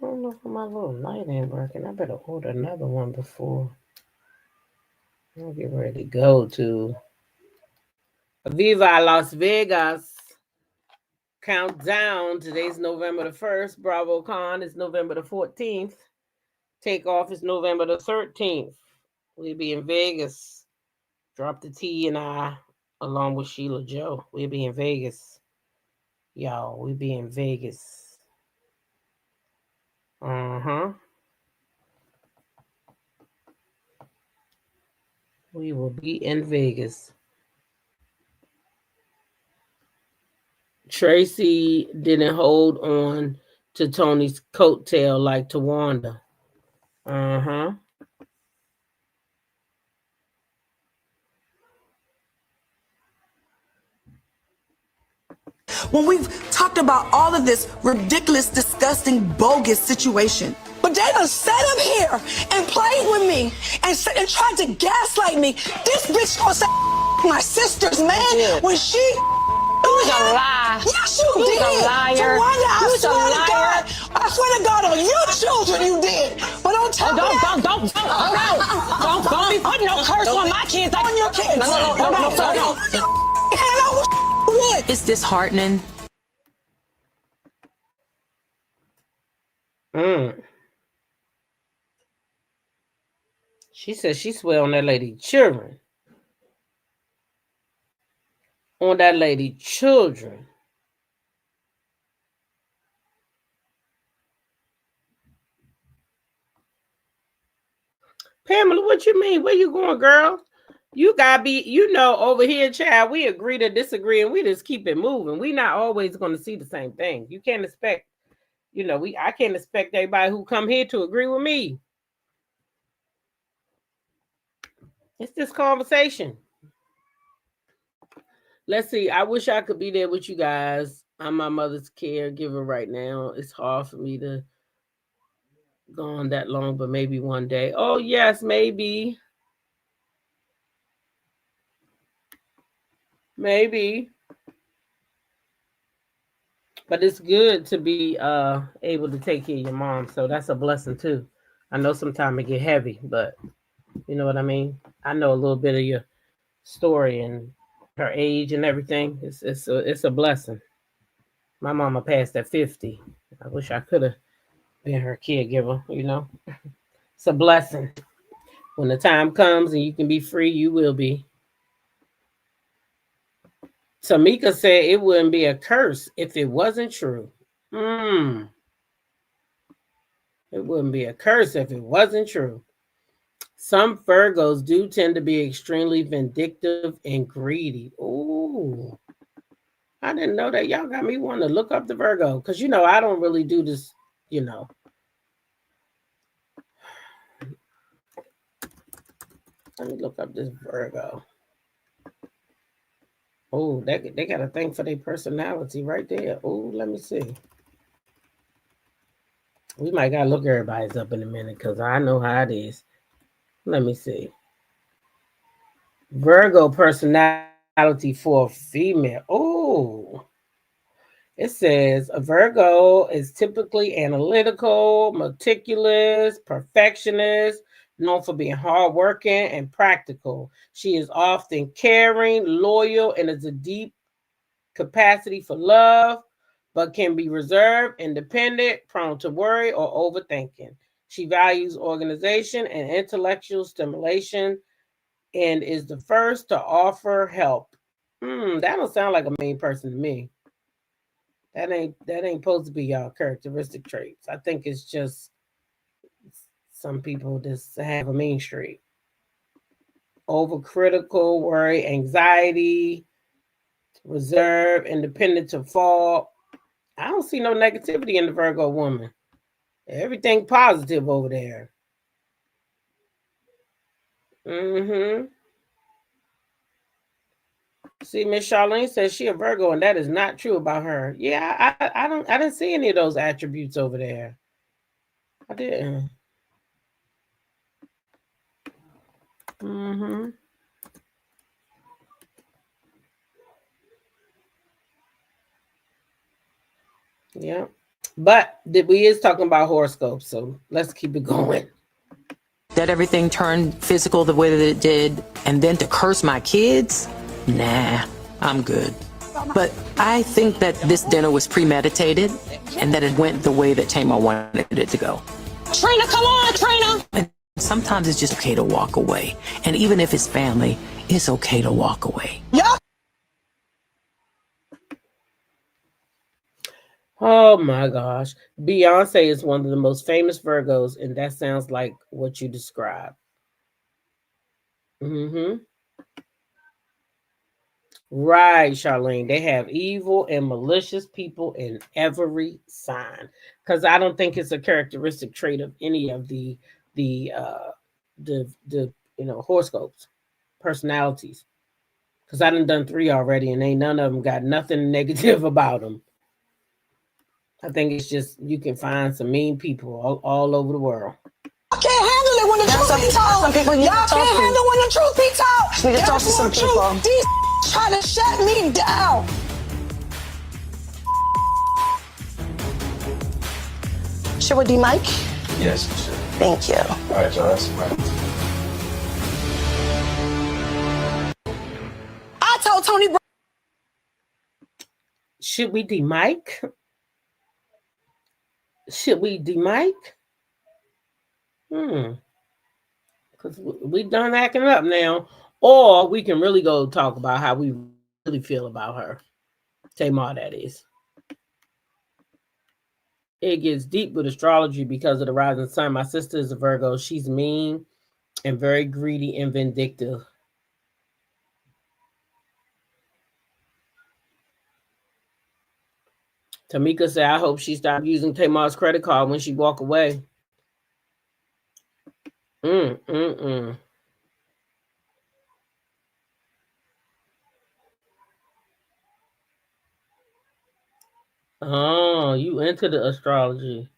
I don't know if my little light ain't working. I better order another one before I'll get ready to go to Viva Las Vegas. Countdown. Today's November the 1st. BravoCon is November the 14th. Takeoff is November the 13th. We'll be in Vegas. Drop the T and I, along with Sheila Joe. We'll be in Vegas. Y'all, we'll be in Vegas. We will be in Vegas. Tracy didn't hold on to Tony's coattail like Tawanda. when we've talked about all of this ridiculous, disgusting, bogus situation. But they done sat up here and played with me and tried to gaslight me. This bitch gonna say my sister's man when she... You was a lie. Yes, you did. You was a liar. Tawanda, You was a liar. I swear to God, on your children you did. But on top of that... Don't be putting no curse on my kids. On your kids. No. It's disheartening. She said she swear on that lady children. On that lady children. Pamela, what you mean? Where you going, girl? You gotta be, over here, child, we agree to disagree and we just keep it moving. We not always going to see the same thing. You can't expect, I can't expect everybody who come here to agree with me. It's this conversation. Let's see. I wish I could be there with you guys. I'm my mother's caregiver right now. It's hard for me to go on that long, but maybe one day. Oh, yes, maybe. Maybe. But it's good to be able to take care of your mom. So that's a blessing too. I know sometimes it get heavy, but you know what I mean? I know a little bit of your story and her age and everything. It's a blessing. My mama passed at 50. I wish I could have been her caregiver, It's a blessing. When the time comes and you can be free, you will be. Tamika said it wouldn't be a curse if it wasn't true. It wouldn't be a curse if it wasn't true. Some Virgos do tend to be extremely vindictive and greedy. Ooh. I didn't know that. Y'all got me wanting to look up the Virgo. Because, I don't really do this, Let me look up this Virgo. Oh, they got a thing for their personality right there. Oh, let me see. We might got to look everybody's up in a minute because I know how it is. Let me see. Virgo personality for a female. Oh, it says a Virgo is typically analytical, meticulous, perfectionist, known for being hardworking and practical. She is often caring, loyal, and has a deep capacity for love, but can be reserved, independent, prone to worry or overthinking. She values organization and intellectual stimulation and is the first to offer help. That don't sound like a mean person to me. That ain't supposed to be y'all characteristic traits. I think it's just some people just have a mean streak. Overcritical, worry, anxiety, reserve, independent to fault. I don't see no negativity in the Virgo woman. Everything positive over there. See, Miss Charlene says she a Virgo, and that is not true about her. Yeah, I didn't see any of those attributes over there. I didn't. Yeah. But we is talking about horoscopes, so let's keep it going. That everything turned physical the way that it did, and then to curse my kids? Nah, I'm good. But I think that this dinner was premeditated and that it went the way that Tamar wanted it to go. Trina, come on, Trina! And sometimes it's just okay to walk away. And even if it's family, it's okay to walk away. Yup. Oh my gosh. Beyonce is one of the most famous Virgos, and that sounds like what you described. Right, Charlene. They have evil and malicious people in every sign. Because I don't think it's a characteristic trait of any of the horoscopes, personalities. Because I done 3 already, and ain't none of them got nothing negative about them. I think it's just you can find some mean people all over the world. I can't handle it when the truth be told. Some people y'all can't handle when the truth be told. You need to talk to some people. These try to shut me down. Should we mic? Yes, you should. Thank you. All right, y'all. That's fine. I told Tony. Should we de-mic? Should we de-mic? Because we done acting up now. Or we can really go talk about how we really feel about her. Tamar, that is. It gets deep with astrology because of the rising sun. My sister is a Virgo. She's mean and very greedy and vindictive. Tamika said, I hope she stopped using Tamar's credit card when she walk away. Oh, you into the astrology.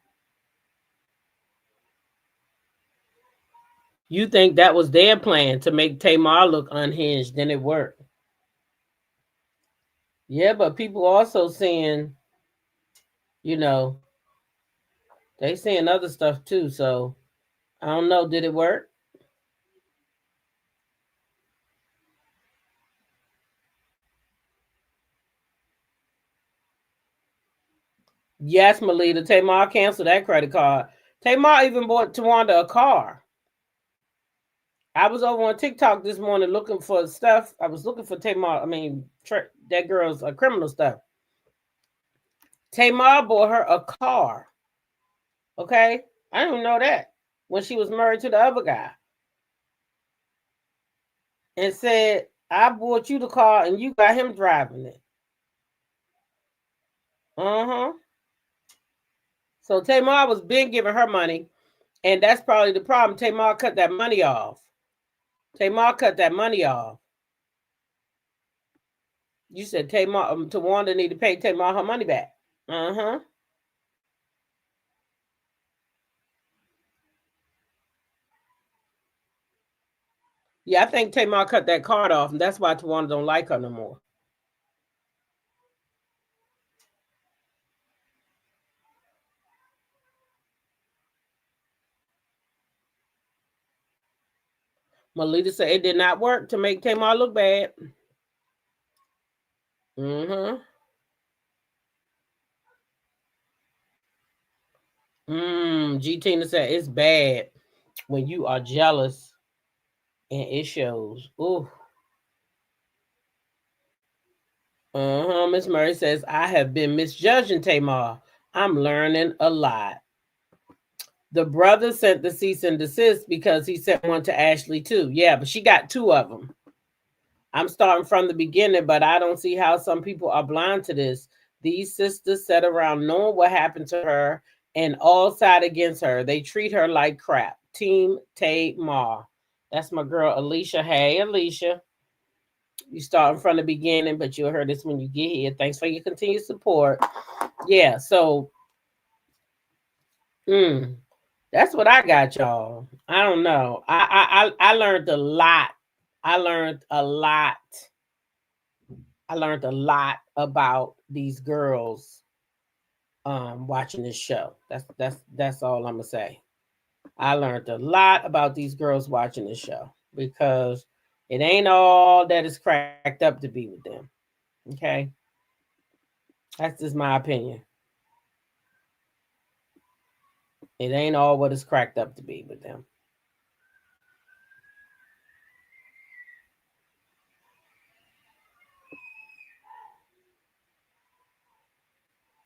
You think that was their plan to make Tamar look unhinged, then it worked. Yeah, but people also saying, you know, they saying other stuff too. So I don't know. Did it work? Yes, Melita. Tamar canceled that credit card. Tamar even bought Tawanda a car. I was over on TikTok this morning looking for stuff. I was looking for Tamar. I mean, that girl's criminal stuff. Tamar bought her a car. Okay? I didn't know that when she was married to the other guy. And said, I bought you the car and you got him driving it. So Tamar was been giving her money, and that's probably the problem. Tamar cut that money off. You said Tamar, Tawanda need to pay Tamar her money back. Yeah, I think Tamar cut that card off, and that's why Tawanda don't like her no more. Melita said it did not work to make Tamar look bad. G Tina said it's bad when you are jealous and it shows. Ooh. Miss Murray says, I have been misjudging Tamar. I'm learning a lot. The brother sent the cease and desist because he sent one to Ashley too. Yeah, but she got 2 of them. I'm starting from the beginning, but I don't see how some people are blind to this. These sisters sat around knowing what happened to her and all side against her. They treat her like crap. Team Tamar. That's my girl, Alicia. Hey, Alicia. You starting from the beginning, but you'll hear this when you get here. Thanks for your continued support. Yeah, so that's what I got, y'all. I don't know. I learned a lot. I learned a lot about these girls watching this show. That's all I'm gonna say. I learned a lot about these girls watching this show because it ain't all that is cracked up to be with them. Okay? That's just my opinion. It ain't all what it's cracked up to be with them.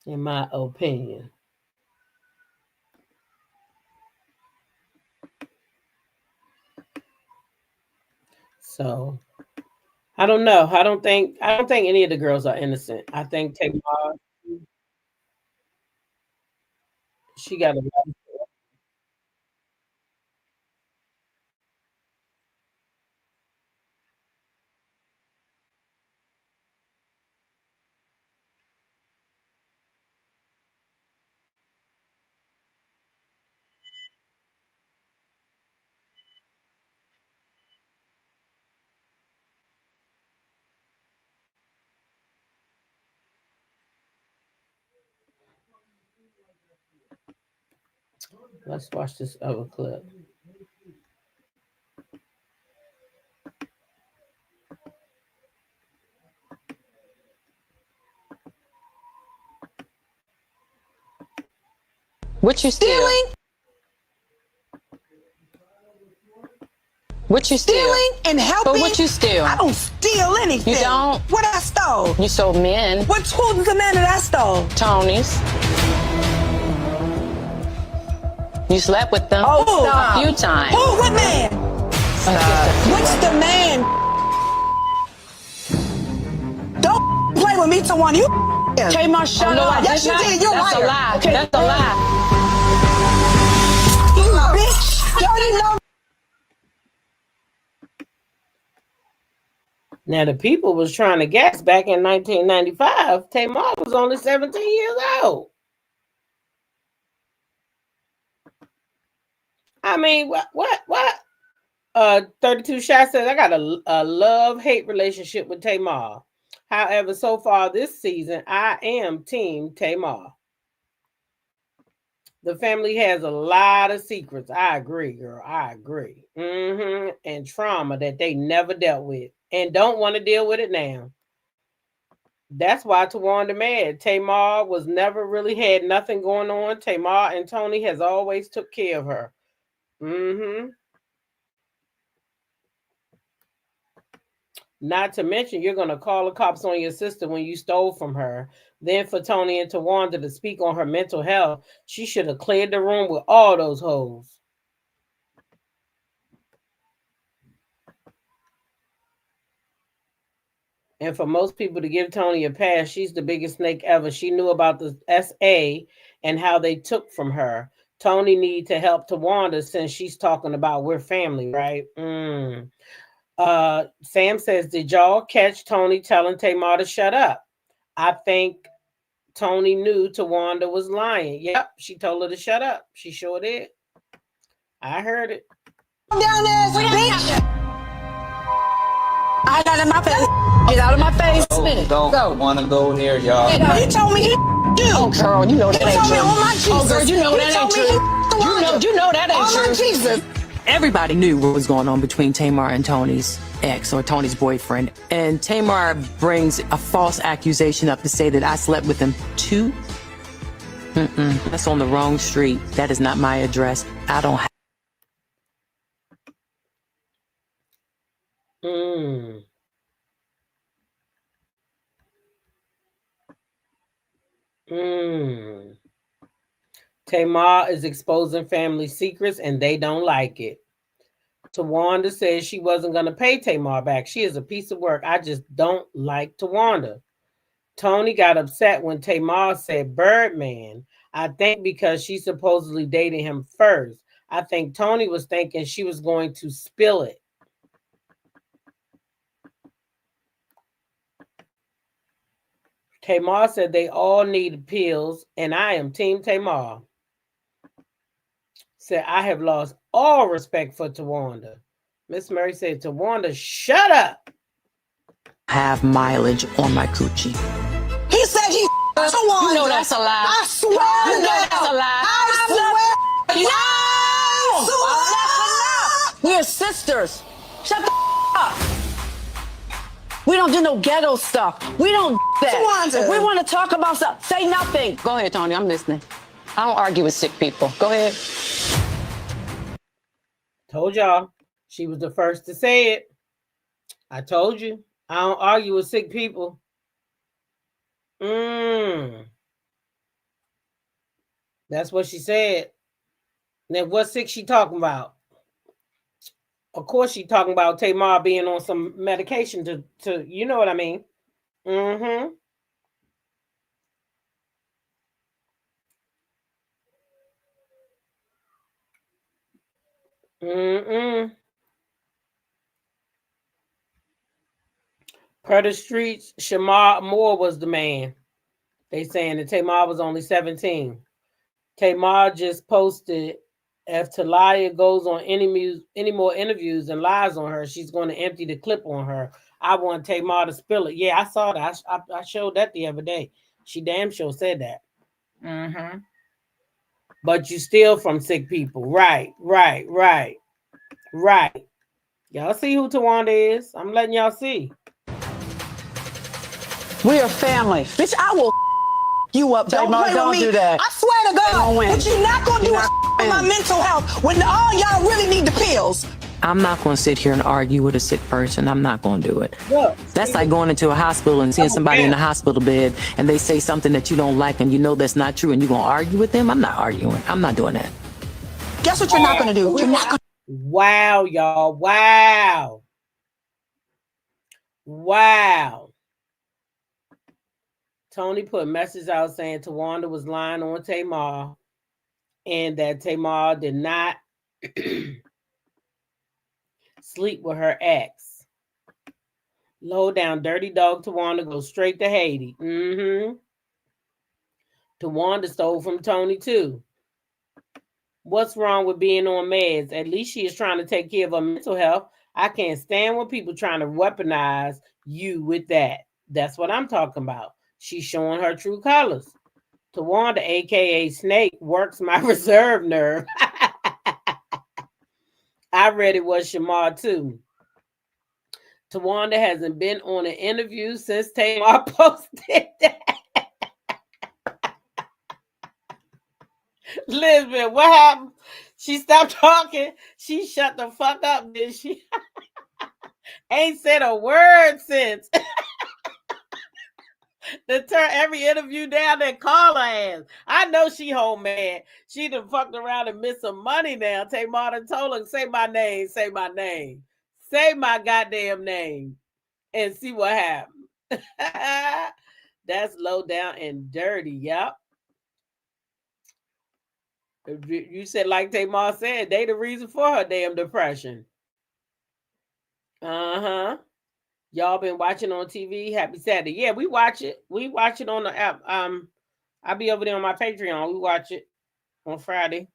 In my opinion. So I don't know. I don't think any of the girls are innocent. I think Tamar, she got a lot. Let's watch this other clip. What you stealing? What you steal? Stealing and helping. But what you steal? I don't steal anything. You don't? What I stole? You sold men. Who's the man that I stole? Tony's. You slept with them Oh, a few times. Who? What man? What's the man? Don't play with me, Tawana. You. Tamar, shut No, up. Yes, you did. You're That's a lie. Okay. That's a lie. You bitch. Dirty know. Now, the people was trying to guess back in 1995, Tamar was only 17 years old. I mean, what? 32 Shots says, I got a love-hate relationship with Tamar. However, so far this season, I am Team Tamar. The family has a lot of secrets. I agree, girl. I agree. And trauma that they never dealt with and don't want to deal with it now. That's why Tawanda mad. Tamar was never really had nothing going on. Tamar and Tony has always took care of her. Not to mention, you're going to call the cops on your sister when you stole from her. Then for Tony and Tawanda to speak on her mental health, she should have cleared the room with all those hoes. And for most people to give Tony a pass, she's the biggest snake ever. She knew about the SA and how they took from her. Tony need to help Tawanda since she's talking about we're family, right? Sam says, did y'all catch Tony telling Tamar to shut up? I think Tony knew Tawanda was lying. Yep, she told her to shut up. She sure did. I heard it. Down there, bitch. I got in my face. Get out of my face. Don't want to go here, y'all. He told me he do. Oh, girl, you know that He ain't told me true. on my Jesus. Oh, girl, you know He that told ain't me true. You know that ain't on true. my Jesus. Everybody knew what was going on between Tamar and Tony's ex or Tony's boyfriend. And Tamar brings a false accusation up to say that I slept with him too. That's on the wrong street. That is not my address. I don't have. Tamar is exposing family secrets and they don't like it. Tawanda says she wasn't going to pay Tamar back. She is a piece of work. I just don't like Tawanda. Tony got upset when Tamar said Birdman. I think because she supposedly dated him first. I think Tony was thinking she was going to spill it. Tamar said they all needed pills, and I am Team Tamar. Said, I have lost all respect for Tawanda. Miss Murray said, Tawanda, shut up. Have mileage on my coochie. He said he Tawanda. You know that's a lie. I swear You know that's a lie. I swear. We're sisters. Shut the up. We don't do no ghetto stuff. We don't do that. Tawanda. If we want to talk about stuff, say nothing. Go ahead, Tony. I'm listening. I don't argue with sick people. Go ahead. Told y'all. She was the first to say it. I told you. I don't argue with sick people. That's what she said. Then what sick she talking about? Of course she talking about Tamar being on some medication to you know what I mean. Per the streets, Shamar Moore was the man. They saying that Tamar was only 17. Tamar just posted, if Talia goes on any more interviews and lies on her, she's going to empty the clip on her. I want Tamar to spill it. Yeah, I saw that. I showed that the other day. She damn sure said that. but you steal from sick people. Right. Y'all see who Tawanda is? I'm letting y'all see. We are family. Bitch, I will you up. Don't play with me. Do that. I swear to God. But you're not going to do with my mental health when all y'all really need the pills. I'm not going to sit here and argue with a sick person. I'm not going to do it. Look, that's like going into a hospital and seeing somebody in a hospital bed and they say something that you don't like and you know that's not true and you're going to argue with them. I'm not arguing. I'm not doing that. Guess what you're not going to do? You're not going to. Wow, y'all. Wow. Tony put a message out saying Tawanda was lying on Tamar and that Tamar did not sleep with her ex. Low down, dirty dog Tawanda goes straight to Haiti. Tawanda stole from Tony too. What's wrong with being on meds? At least she is trying to take care of her mental health. I can't stand when people trying to weaponize you with that. That's what I'm talking about. She's showing her true colors. Tawanda, a.k.a. Snake, works my reserve nerve. I read it was Shamar too. Tawanda hasn't been on an interview since Tamar posted that. Elizabeth, what happened? She stopped talking. She shut the fuck up, did she? Ain't said a word since. They turn every interview down and call her ass. I know she home mad. She done fucked around and missed some money now. Tamar done told her, say my name, say my name. Say my goddamn name. And see what happens. That's low down and dirty, yep. You said, like Tamar said, they the reason for her damn depression. Y'all been watching on TV? Happy Saturday. Yeah, we watch it. We watch it on the app. I'll be over there on my Patreon. We watch it on Friday.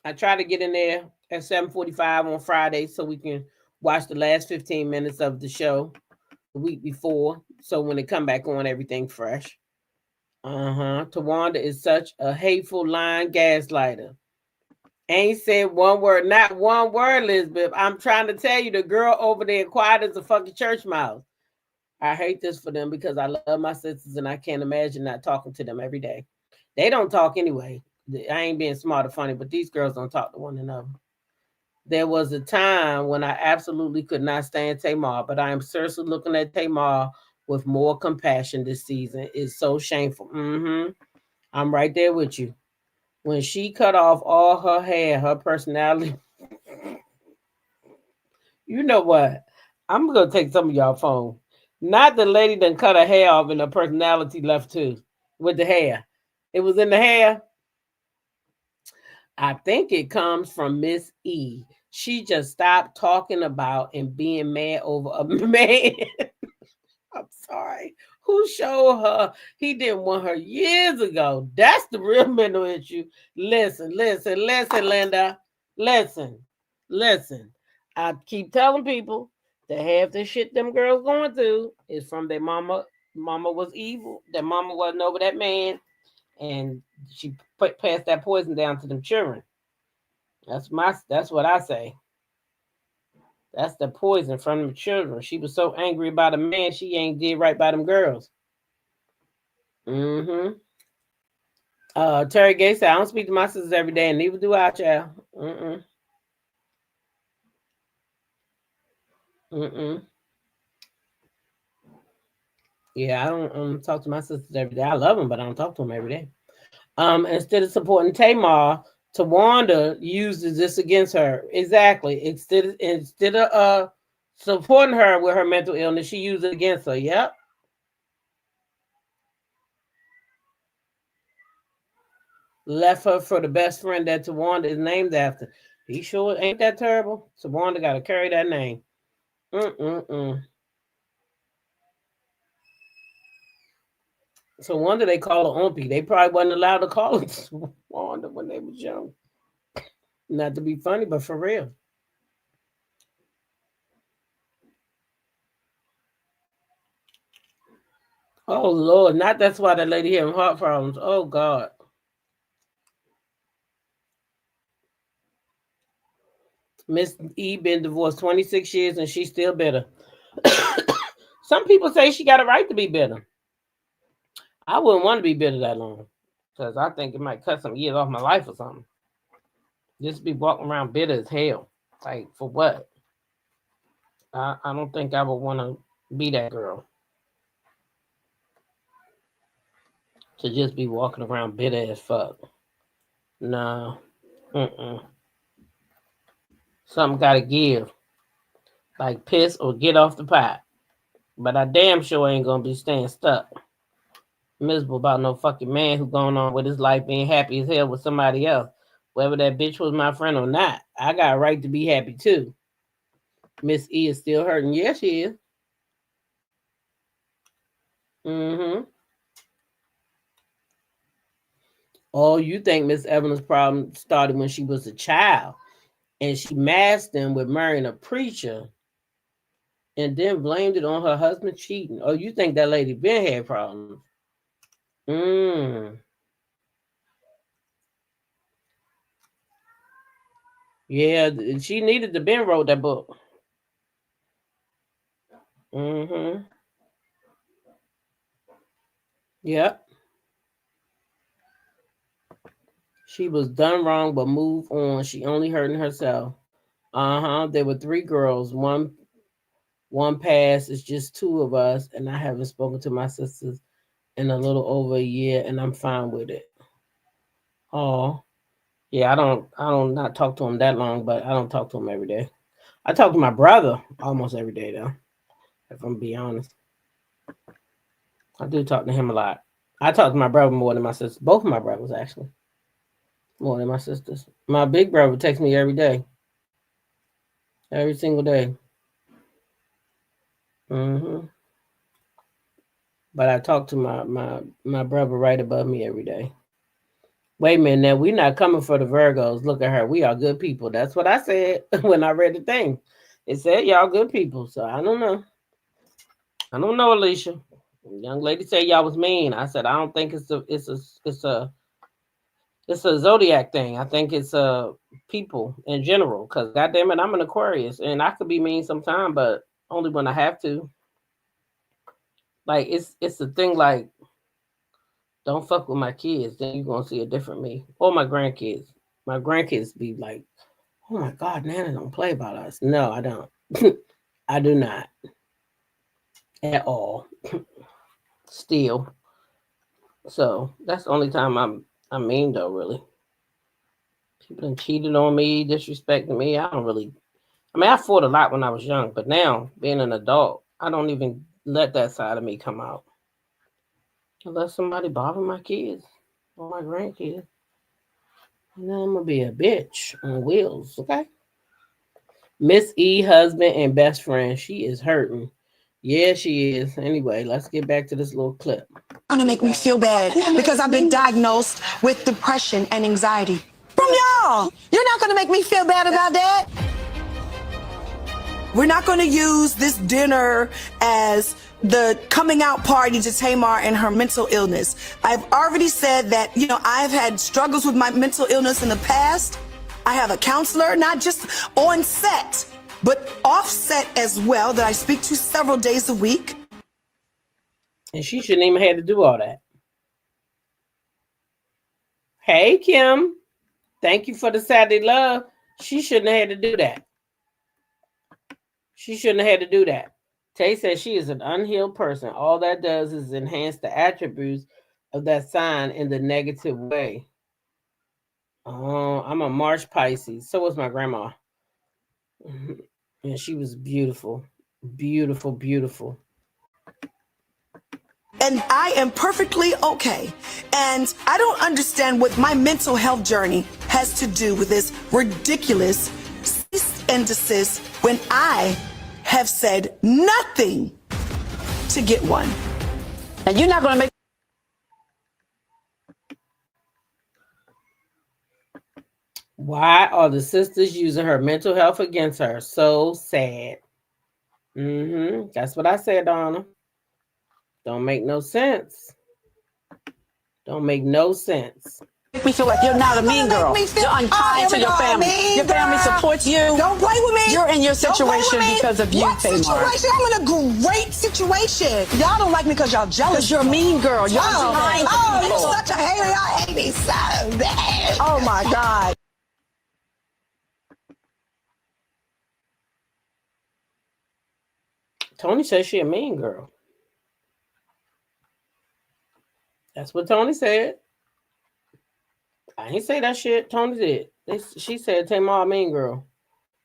I try to get in there at 7:45 on Friday so we can watch the last 15 minutes of the show the week before. So when it come back on, everything fresh. Tawanda is such a hateful lying gaslighter. Ain't said one word, not one word, Elizabeth. I'm trying to tell you, the girl over there quiet as a fucking church mouse. I hate this for them because I love my sisters and I can't imagine not talking to them every day. They don't talk anyway. I ain't being smart or funny, but these girls don't talk to one another. There was a time when I absolutely could not stand Tamar, but I am seriously looking at Tamar with more compassion this season. It's so shameful. I'm right there with you. When she cut off all her hair, her personality. You know what? I'm going to take some of y'all phone. Not the lady that cut her hair off and her personality left too with the hair. It was in the hair. I think it comes from Miss E. She just stopped talking about and being mad over a man. I'm sorry. Who showed her he didn't want her years ago? That's the real mental issue. Listen, Linda. Listen. I keep telling people that half the shit them girls going through is from their mama. Mama was evil. Their mama wasn't over that man. And she passed that poison down to them children. That's what I say. That's the poison from the children. She was so angry about a man, she ain't did right by them girls. Terry Gay said, I don't speak to my sisters every day, and neither do I, child. Yeah, I don't talk to my sisters every day. I love them, but I don't talk to them every day. Instead of supporting Tamar, Tawanda uses this against her. Exactly. Instead of supporting her with her mental illness, she used it against her. Yep. Left her for the best friend that Tawanda is named after. He sure ain't that terrible. Tawanda got to carry that name. So wonder they call her Ompy. They probably wasn't allowed to call her Tawanda when they was young. Not to be funny, but for real. Oh Lord, not that's why that lady having heart problems. Oh God. Miss E been divorced 26 years and she's still bitter. Some people say she got a right to be bitter. I wouldn't want to be bitter that long because I think it might cut some years off my life or something. Just be walking around bitter as hell. Like, for what? I don't think I would want to be that girl. To just be walking around bitter as fuck. No. Something got to give. Like piss or get off the pot. But I damn sure ain't going to be staying stuck. Miserable about no fucking man who going on with his life being happy as hell with somebody else. Whether that bitch was my friend or not, I got a right to be happy too. Miss E is still hurting. Yes, she is. Oh, you think Miss Evelyn's problem started when she was a child and she masked him with marrying a preacher and then blamed it on her husband cheating. Oh, you think that lady been had problems? Yeah, she needed to been wrote that book. Yep. She was done wrong, but move on. She only hurting herself. There were 3 girls. One passed. It's just 2 of us, and I haven't spoken to my sisters in a little over a year, and I'm fine with it. Oh, yeah. I don't not talk to him that long, but I don't talk to him every day. I talk to my brother almost every day, though. If I'm being honest, I do talk to him a lot. I talk to my brother more than my sisters. Both of my brothers, actually, more than my sisters. My big brother texts me every day. Every single day. But I talk to my brother right above me every day. Wait a minute, now we're not coming for the Virgos. Look at her. We are good people. That's what I said when I read the thing. It said y'all good people. So I don't know. I don't know, Alicia. The young lady said y'all was mean. I said I don't think it's a zodiac thing. I think it's people in general. Because goddamn it, I'm an Aquarius and I could be mean sometime, but only when I have to. Like it's a thing like don't fuck with my kids, then you're gonna see a different me. Or my grandkids. My grandkids be like, oh my God, Nana don't play about us. No, I don't. I do not. At all. Still. So that's the only time I'm mean though, really. People done cheated on me, disrespecting me. I fought a lot when I was young, but now being an adult, I don't even let that side of me come out. Unless somebody bother my kids or my grandkids. And then I'm gonna be a bitch on wheels, okay? Miss E, husband and best friend, she is hurting. Yeah, she is. Anyway, let's get back to this little clip. Gonna make me feel bad because I've been diagnosed with depression and anxiety. From y'all, you're not gonna make me feel bad about that. We're not gonna use this dinner as the coming out party to Tamar and her mental illness. I've already said that, I've had struggles with my mental illness in the past. I have a counselor, not just on set, but off set as well, that I speak to several days a week. And she shouldn't even have to do all that. Hey, Kim. Thank you for the Saturday love. She shouldn't have had to do that. She shouldn't have had to do that. Tay says she is an unhealed person. All that does is enhance the attributes of that sign in the negative way. Oh, I'm a March Pisces. So was my grandma. And she was beautiful. Beautiful, beautiful. And I am perfectly okay. And I don't understand what my mental health journey has to do with this ridiculous cease and desist when I have said nothing to get one. And you're not going to make... Why are the sisters using her mental health against her? So sad. That's what I said, Donna. Don't make no sense. Don't make no sense. me feel like you're not a mean girl. You're unkind to your family. Your family supports you. Don't play with me. You're in your situation because of you, Tamar. Situation? I'm in a great situation. Y'all don't like me because y'all jealous. Because you're a mean girl. You're unkind to people. You're such a hater. Y'all hate me so bad. Oh my God. Tony says she a mean girl. That's what Tony said. I ain't say that shit. Tony did. She said Tamar a mean girl.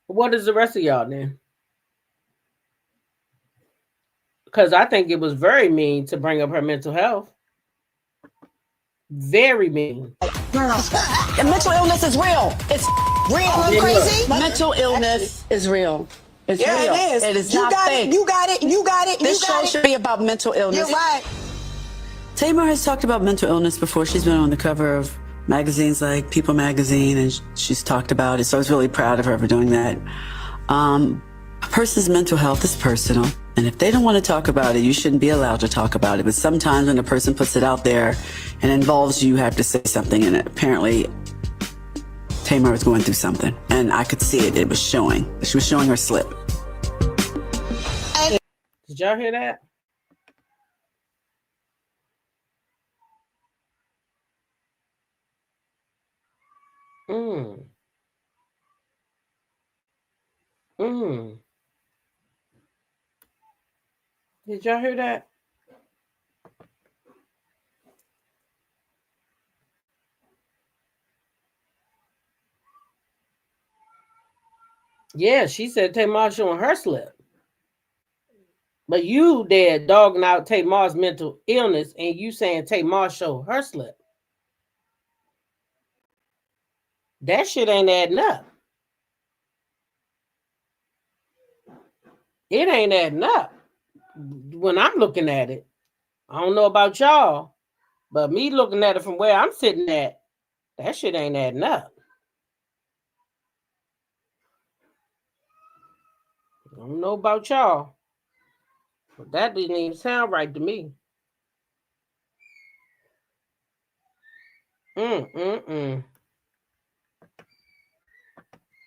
What is the rest of y'all then? Because I think it was very mean to bring up her mental health. Very mean. And mental illness is real. It's real. You crazy? Mental illness is real. It's real. It is. It is not fake. You got it. You got it. This show should be about mental illness. You're right. Tamar has talked about mental illness before. She's been on the cover of magazines like People Magazine, and she's talked about it. So I was really proud of her for doing that. A person's mental health is personal, and if they don't want to talk about it, you shouldn't be allowed to talk about it. But sometimes when a person puts it out there and involves you, you have to say something. And apparently, Tamar was going through something, and I could see it. It was showing. She was showing her slip. Did y'all hear that? Did y'all hear that? Yeah, she said Tamar showing her slip. But you there dogging out Tamar's mental illness and you saying Tamar showed her slip. That shit ain't adding up. It ain't adding up. When I'm looking at it, I don't know about y'all, but me looking at it from where I'm sitting at, that shit ain't adding up. I don't know about y'all, but that didn't even sound right to me.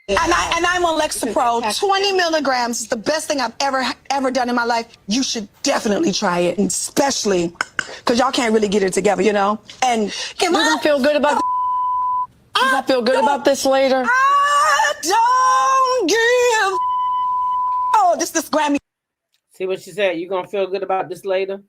And I'm on Lexapro. 20 milligrams is the best thing I've ever done in my life. You should definitely try it, especially because y'all can't really get it together, you know. And You're gonna feel good about. You gonna feel good about this later. I don't give. Oh, this Grammy. See what she said? You gonna feel good about this later?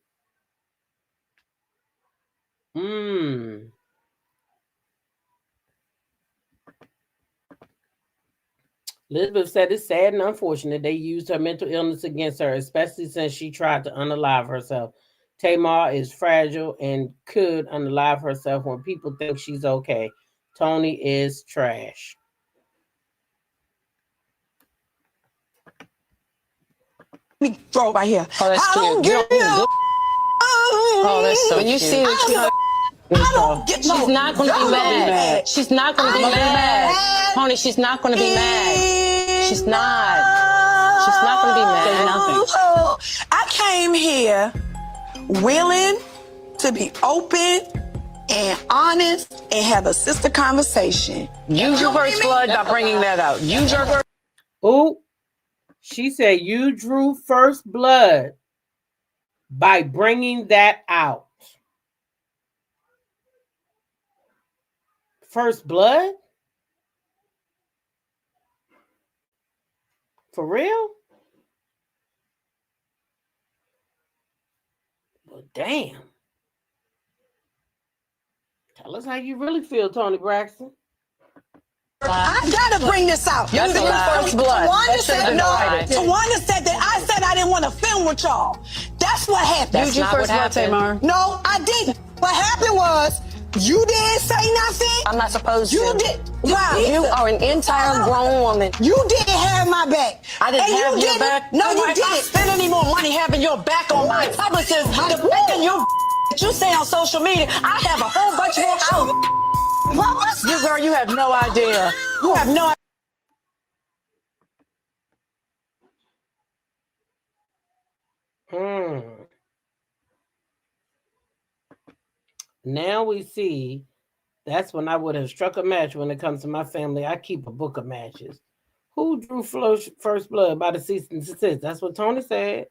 Elizabeth said it's sad and unfortunate they used her mental illness against her, especially since she tried to unalive herself. Tamar is fragile and could unalive herself when people think she's okay. Tony is trash. Let me throw it right here. Oh, that's cute. Oh, that's so When you cute. see that She's not going to be mad. She's not going to be mad. Honey, she's not going to be mad. She's not. She's not going to be mad. I came here willing to be open and honest and have a sister conversation. use your first blood by bringing that out. Use your first. Oh, she said you drew first blood by bringing that out. First blood? For real? Well, damn. Tell us how you really feel, Tony Braxton. I gotta bring this out. Use your first blood. Tawanda said no. Tawanda said that I said I didn't want to film with y'all. That's what happened. Use your first blood, Tamar. No, I didn't. What happened was you didn't say nothing. I'm not supposed to. You did. Wow. You are an entire grown woman. You didn't have my back. I didn't And have you your back. No, you If I didn't. spend any more money having your back on my publicist, defending your that you say on social media, I have a whole bunch more. You girl, you have no idea. You have no Now we see That's when I would have struck a match. When it comes to my family, I keep a book of matches. Who drew first blood by the cease and desist? That's what Tony said.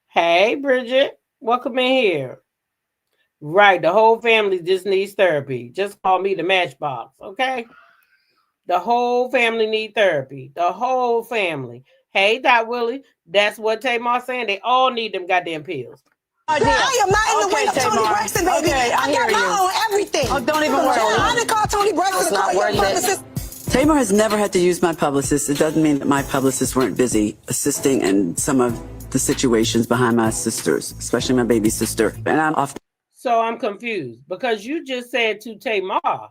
Hey, Bridget, welcome in here. Right, the whole family just needs therapy. Just call me the matchbox, okay? The whole family need therapy. The whole family. Hey, Dot Willie, that's what Tamar's saying. They all need them goddamn pills. I am not in the way of Tony Braxton, baby. Okay, I got hear my you. own everything. Oh, don't even worry. I didn't call Tony Braxton. It's not worth it. Tamar has never had to use my publicist. It doesn't mean that my publicists weren't busy assisting in some of the situations behind my sisters, especially my baby sister. And I'm off. So I'm confused because you just said to Tamar,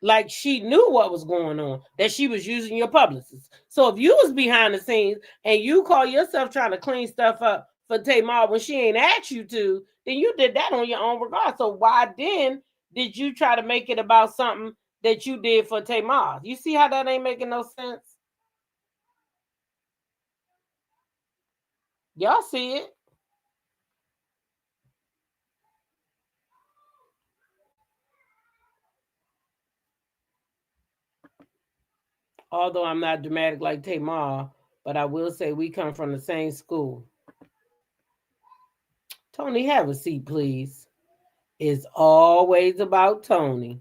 like she knew what was going on, that she was using your publicist. So if you was behind the scenes and you call yourself trying to clean stuff up for Tamar when she ain't asked you to, then you did that on your own regard. So why then did you try to make it about something that you did for Tamar? You see how that ain't making no sense? Y'all see it? Although I'm not dramatic like Tamar, but I will say we come from the same school. Tony, have a seat, please. It's always about Tony.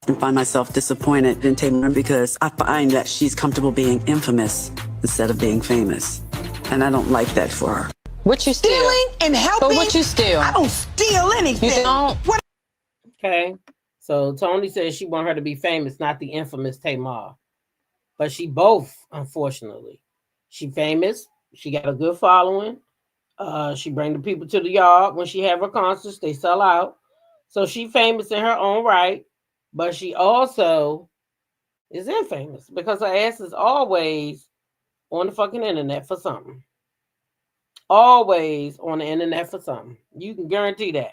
I find myself disappointed in Tamar because I find that she's comfortable being infamous instead of being famous. And I don't like that for her. What you steal? Stealing and helping. But what you steal? I don't steal anything. You don't? What? Okay. So Tony says she want her to be famous, not the infamous Tamar. But she both, unfortunately. She famous. She got a good following. She bring the people to the yard when she have her concerts. They sell out. So she famous in her own right. But she also is infamous because her ass is always on the fucking internet for something. Always on the internet for something. You can guarantee that.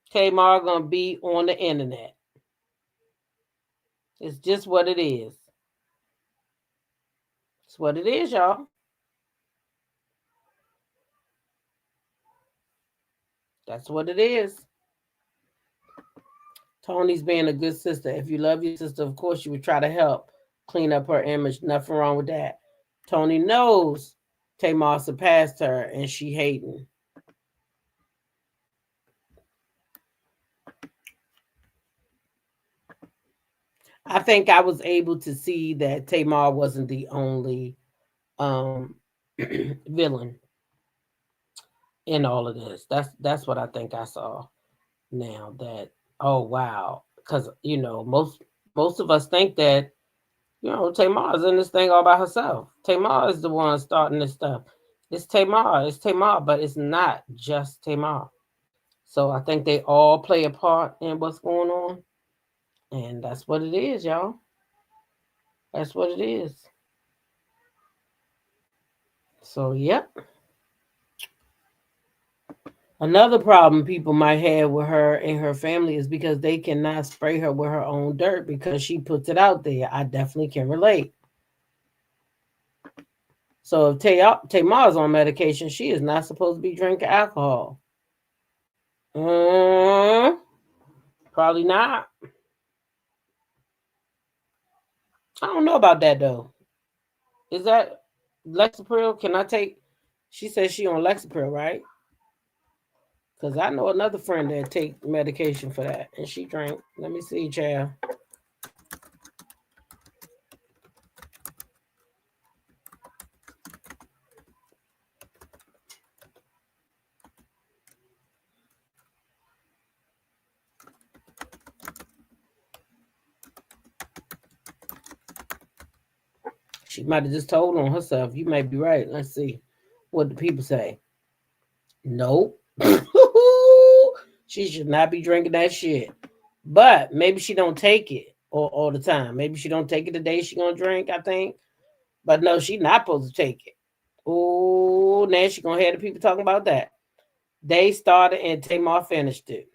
Tamar gonna be on the internet. It's just what it is. It's what it is, y'all. That's what it is. Tony's being a good sister. If you love your sister, of course you would try to help clean up her image. Nothing wrong with that. Tony knows Tamar surpassed her and she hating. I think I was able to see that Tamar wasn't the only villain in all of this. That's what I think I saw now. That, oh wow, because most of us think that Tamar's in this thing all by herself. Tamar is the one starting this stuff. It's Tamar, but it's not just Tamar. So I think they all play a part in what's going on. And that's what it is, y'all. That's what it is. So, yep. Another problem people might have with her and her family is because they cannot spray her with her own dirt because she puts it out there. I definitely can relate. So if Tamar's on medication, she is not supposed to be drinking alcohol. Probably not. I don't know about that though. Is that Lexapro? Can I take? She says she on Lexapro, right? Because I know another friend that take medication for that, and she drank. Let me see, child. She might have just told on herself. You might be right. Let's see what the people say. Nope. She should not be drinking that shit. But maybe she don't take it all the time. Maybe she don't take it the day she gonna drink, I think. But no, she not supposed to take it. Oh, now she gonna have the people talking about that. They started and Tamar finished it.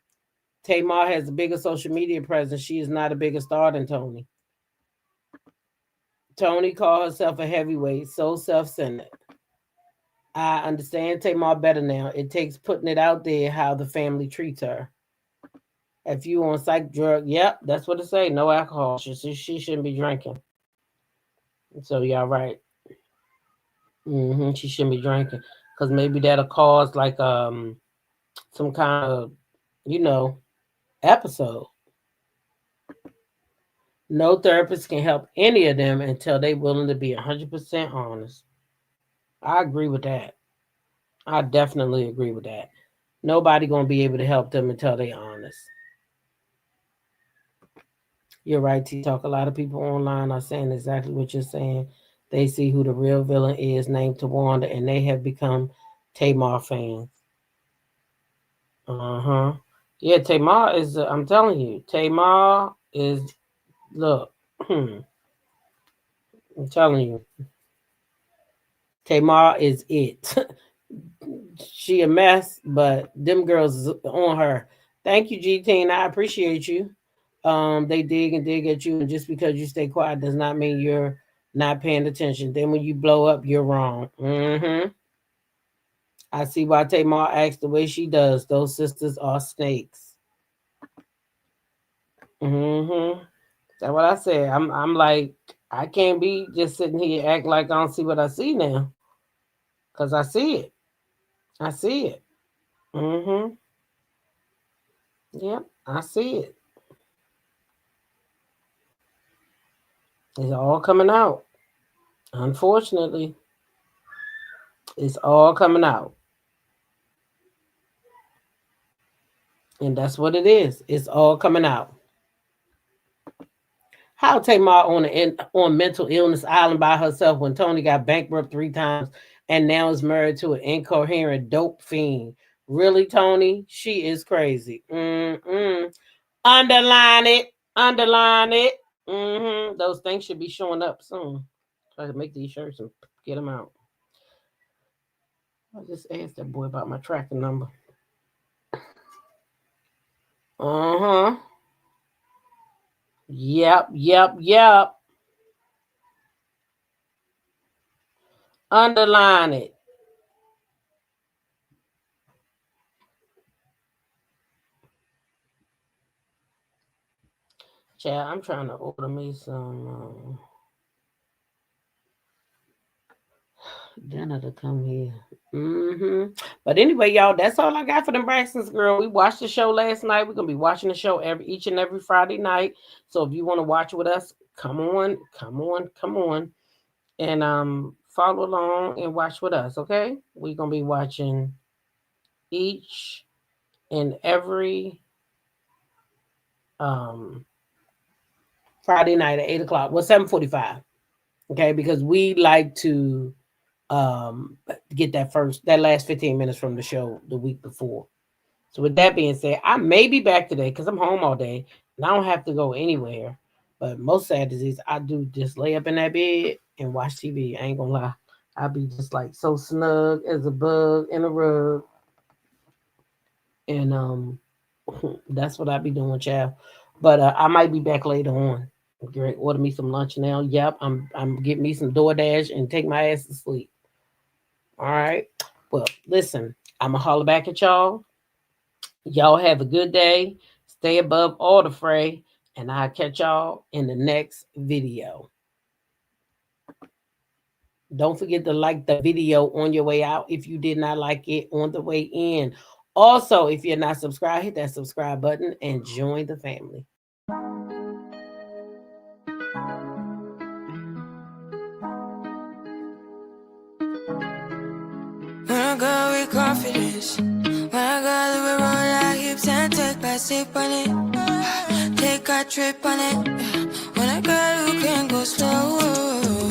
Tamar has a bigger social media presence. She is not a bigger star than Tony. Tony called herself a heavyweight, so self-centered. I understand Tamar better now. It takes putting it out there how the family treats her. If you on psych drug, yep, that's what it say. No alcohol. She shouldn't be drinking. So y'all right. She shouldn't be drinking because maybe that'll cause like some kind of episode. No therapist can help any of them until they're willing to be 100% honest. I agree with that. I definitely agree with that. Nobody gonna be able to help them until they're honest. You're right, T-Talk. A lot of people online are saying exactly what you're saying. They see who the real villain is, named Tawanda, and they have become Tamar fans. Yeah, Tamar is, I'm telling you, Tamar is, look, I'm telling you, Tamar is it. She a mess, but them girls is on her. Thank you, G-Teen. I appreciate you. They dig and dig at you, and just because you stay quiet does not mean you're not paying attention. Then when you blow up, you're wrong. I see why Tamar acts the way she does. Those sisters are snakes. That's what I said. I'm like, I can't be just sitting here acting like I don't see what I see now. Cause I see it. I see it. Yep, I see it. It's all coming out. Unfortunately, it's all coming out. And that's what it is. It's all coming out. How Tamar on mental illness island by herself when Tony got bankrupt 3 times and now is married to an incoherent dope fiend. Really, Tony? She is crazy. Underline it. Underline it. Those things should be showing up soon. Try to make these shirts and get them out. I just asked that boy about my tracking number. Yep. Underline it. Child, I'm trying to order me some dinner to come here. But anyway, y'all, that's all I got for them Braxtons, girl. We watched the show last night. We're gonna be watching the show each and every Friday night. So if you want to watch with us, come on, and follow along and watch with us. Okay, we're gonna be watching each and every Friday night at 8:00. Well, 7:45. Okay, because we like to get that last 15 minutes from the show the week before. So with that being said, I may be back today because I'm home all day and I don't have to go anywhere. But most Saturdays I do just lay up in that bed and watch TV. I ain't gonna lie. I'll be just like so snug as a bug in a rug. And that's what I be doing, child. But I might be back later on. Great, order me some lunch now. Yep, I'm getting me some DoorDash and take my ass to sleep. All right. Well, listen, I'm gonna holler back at y'all. Y'all have a good day. Stay above all the fray, and I'll catch y'all in the next video. Don't forget to like the video on your way out if you did not like it on the way in. Also, if you're not subscribed, hit that subscribe button and join the family. When I go with confidence, when I go to roll our hips and take back sip on it, take a trip on it. When I go, you can go slow.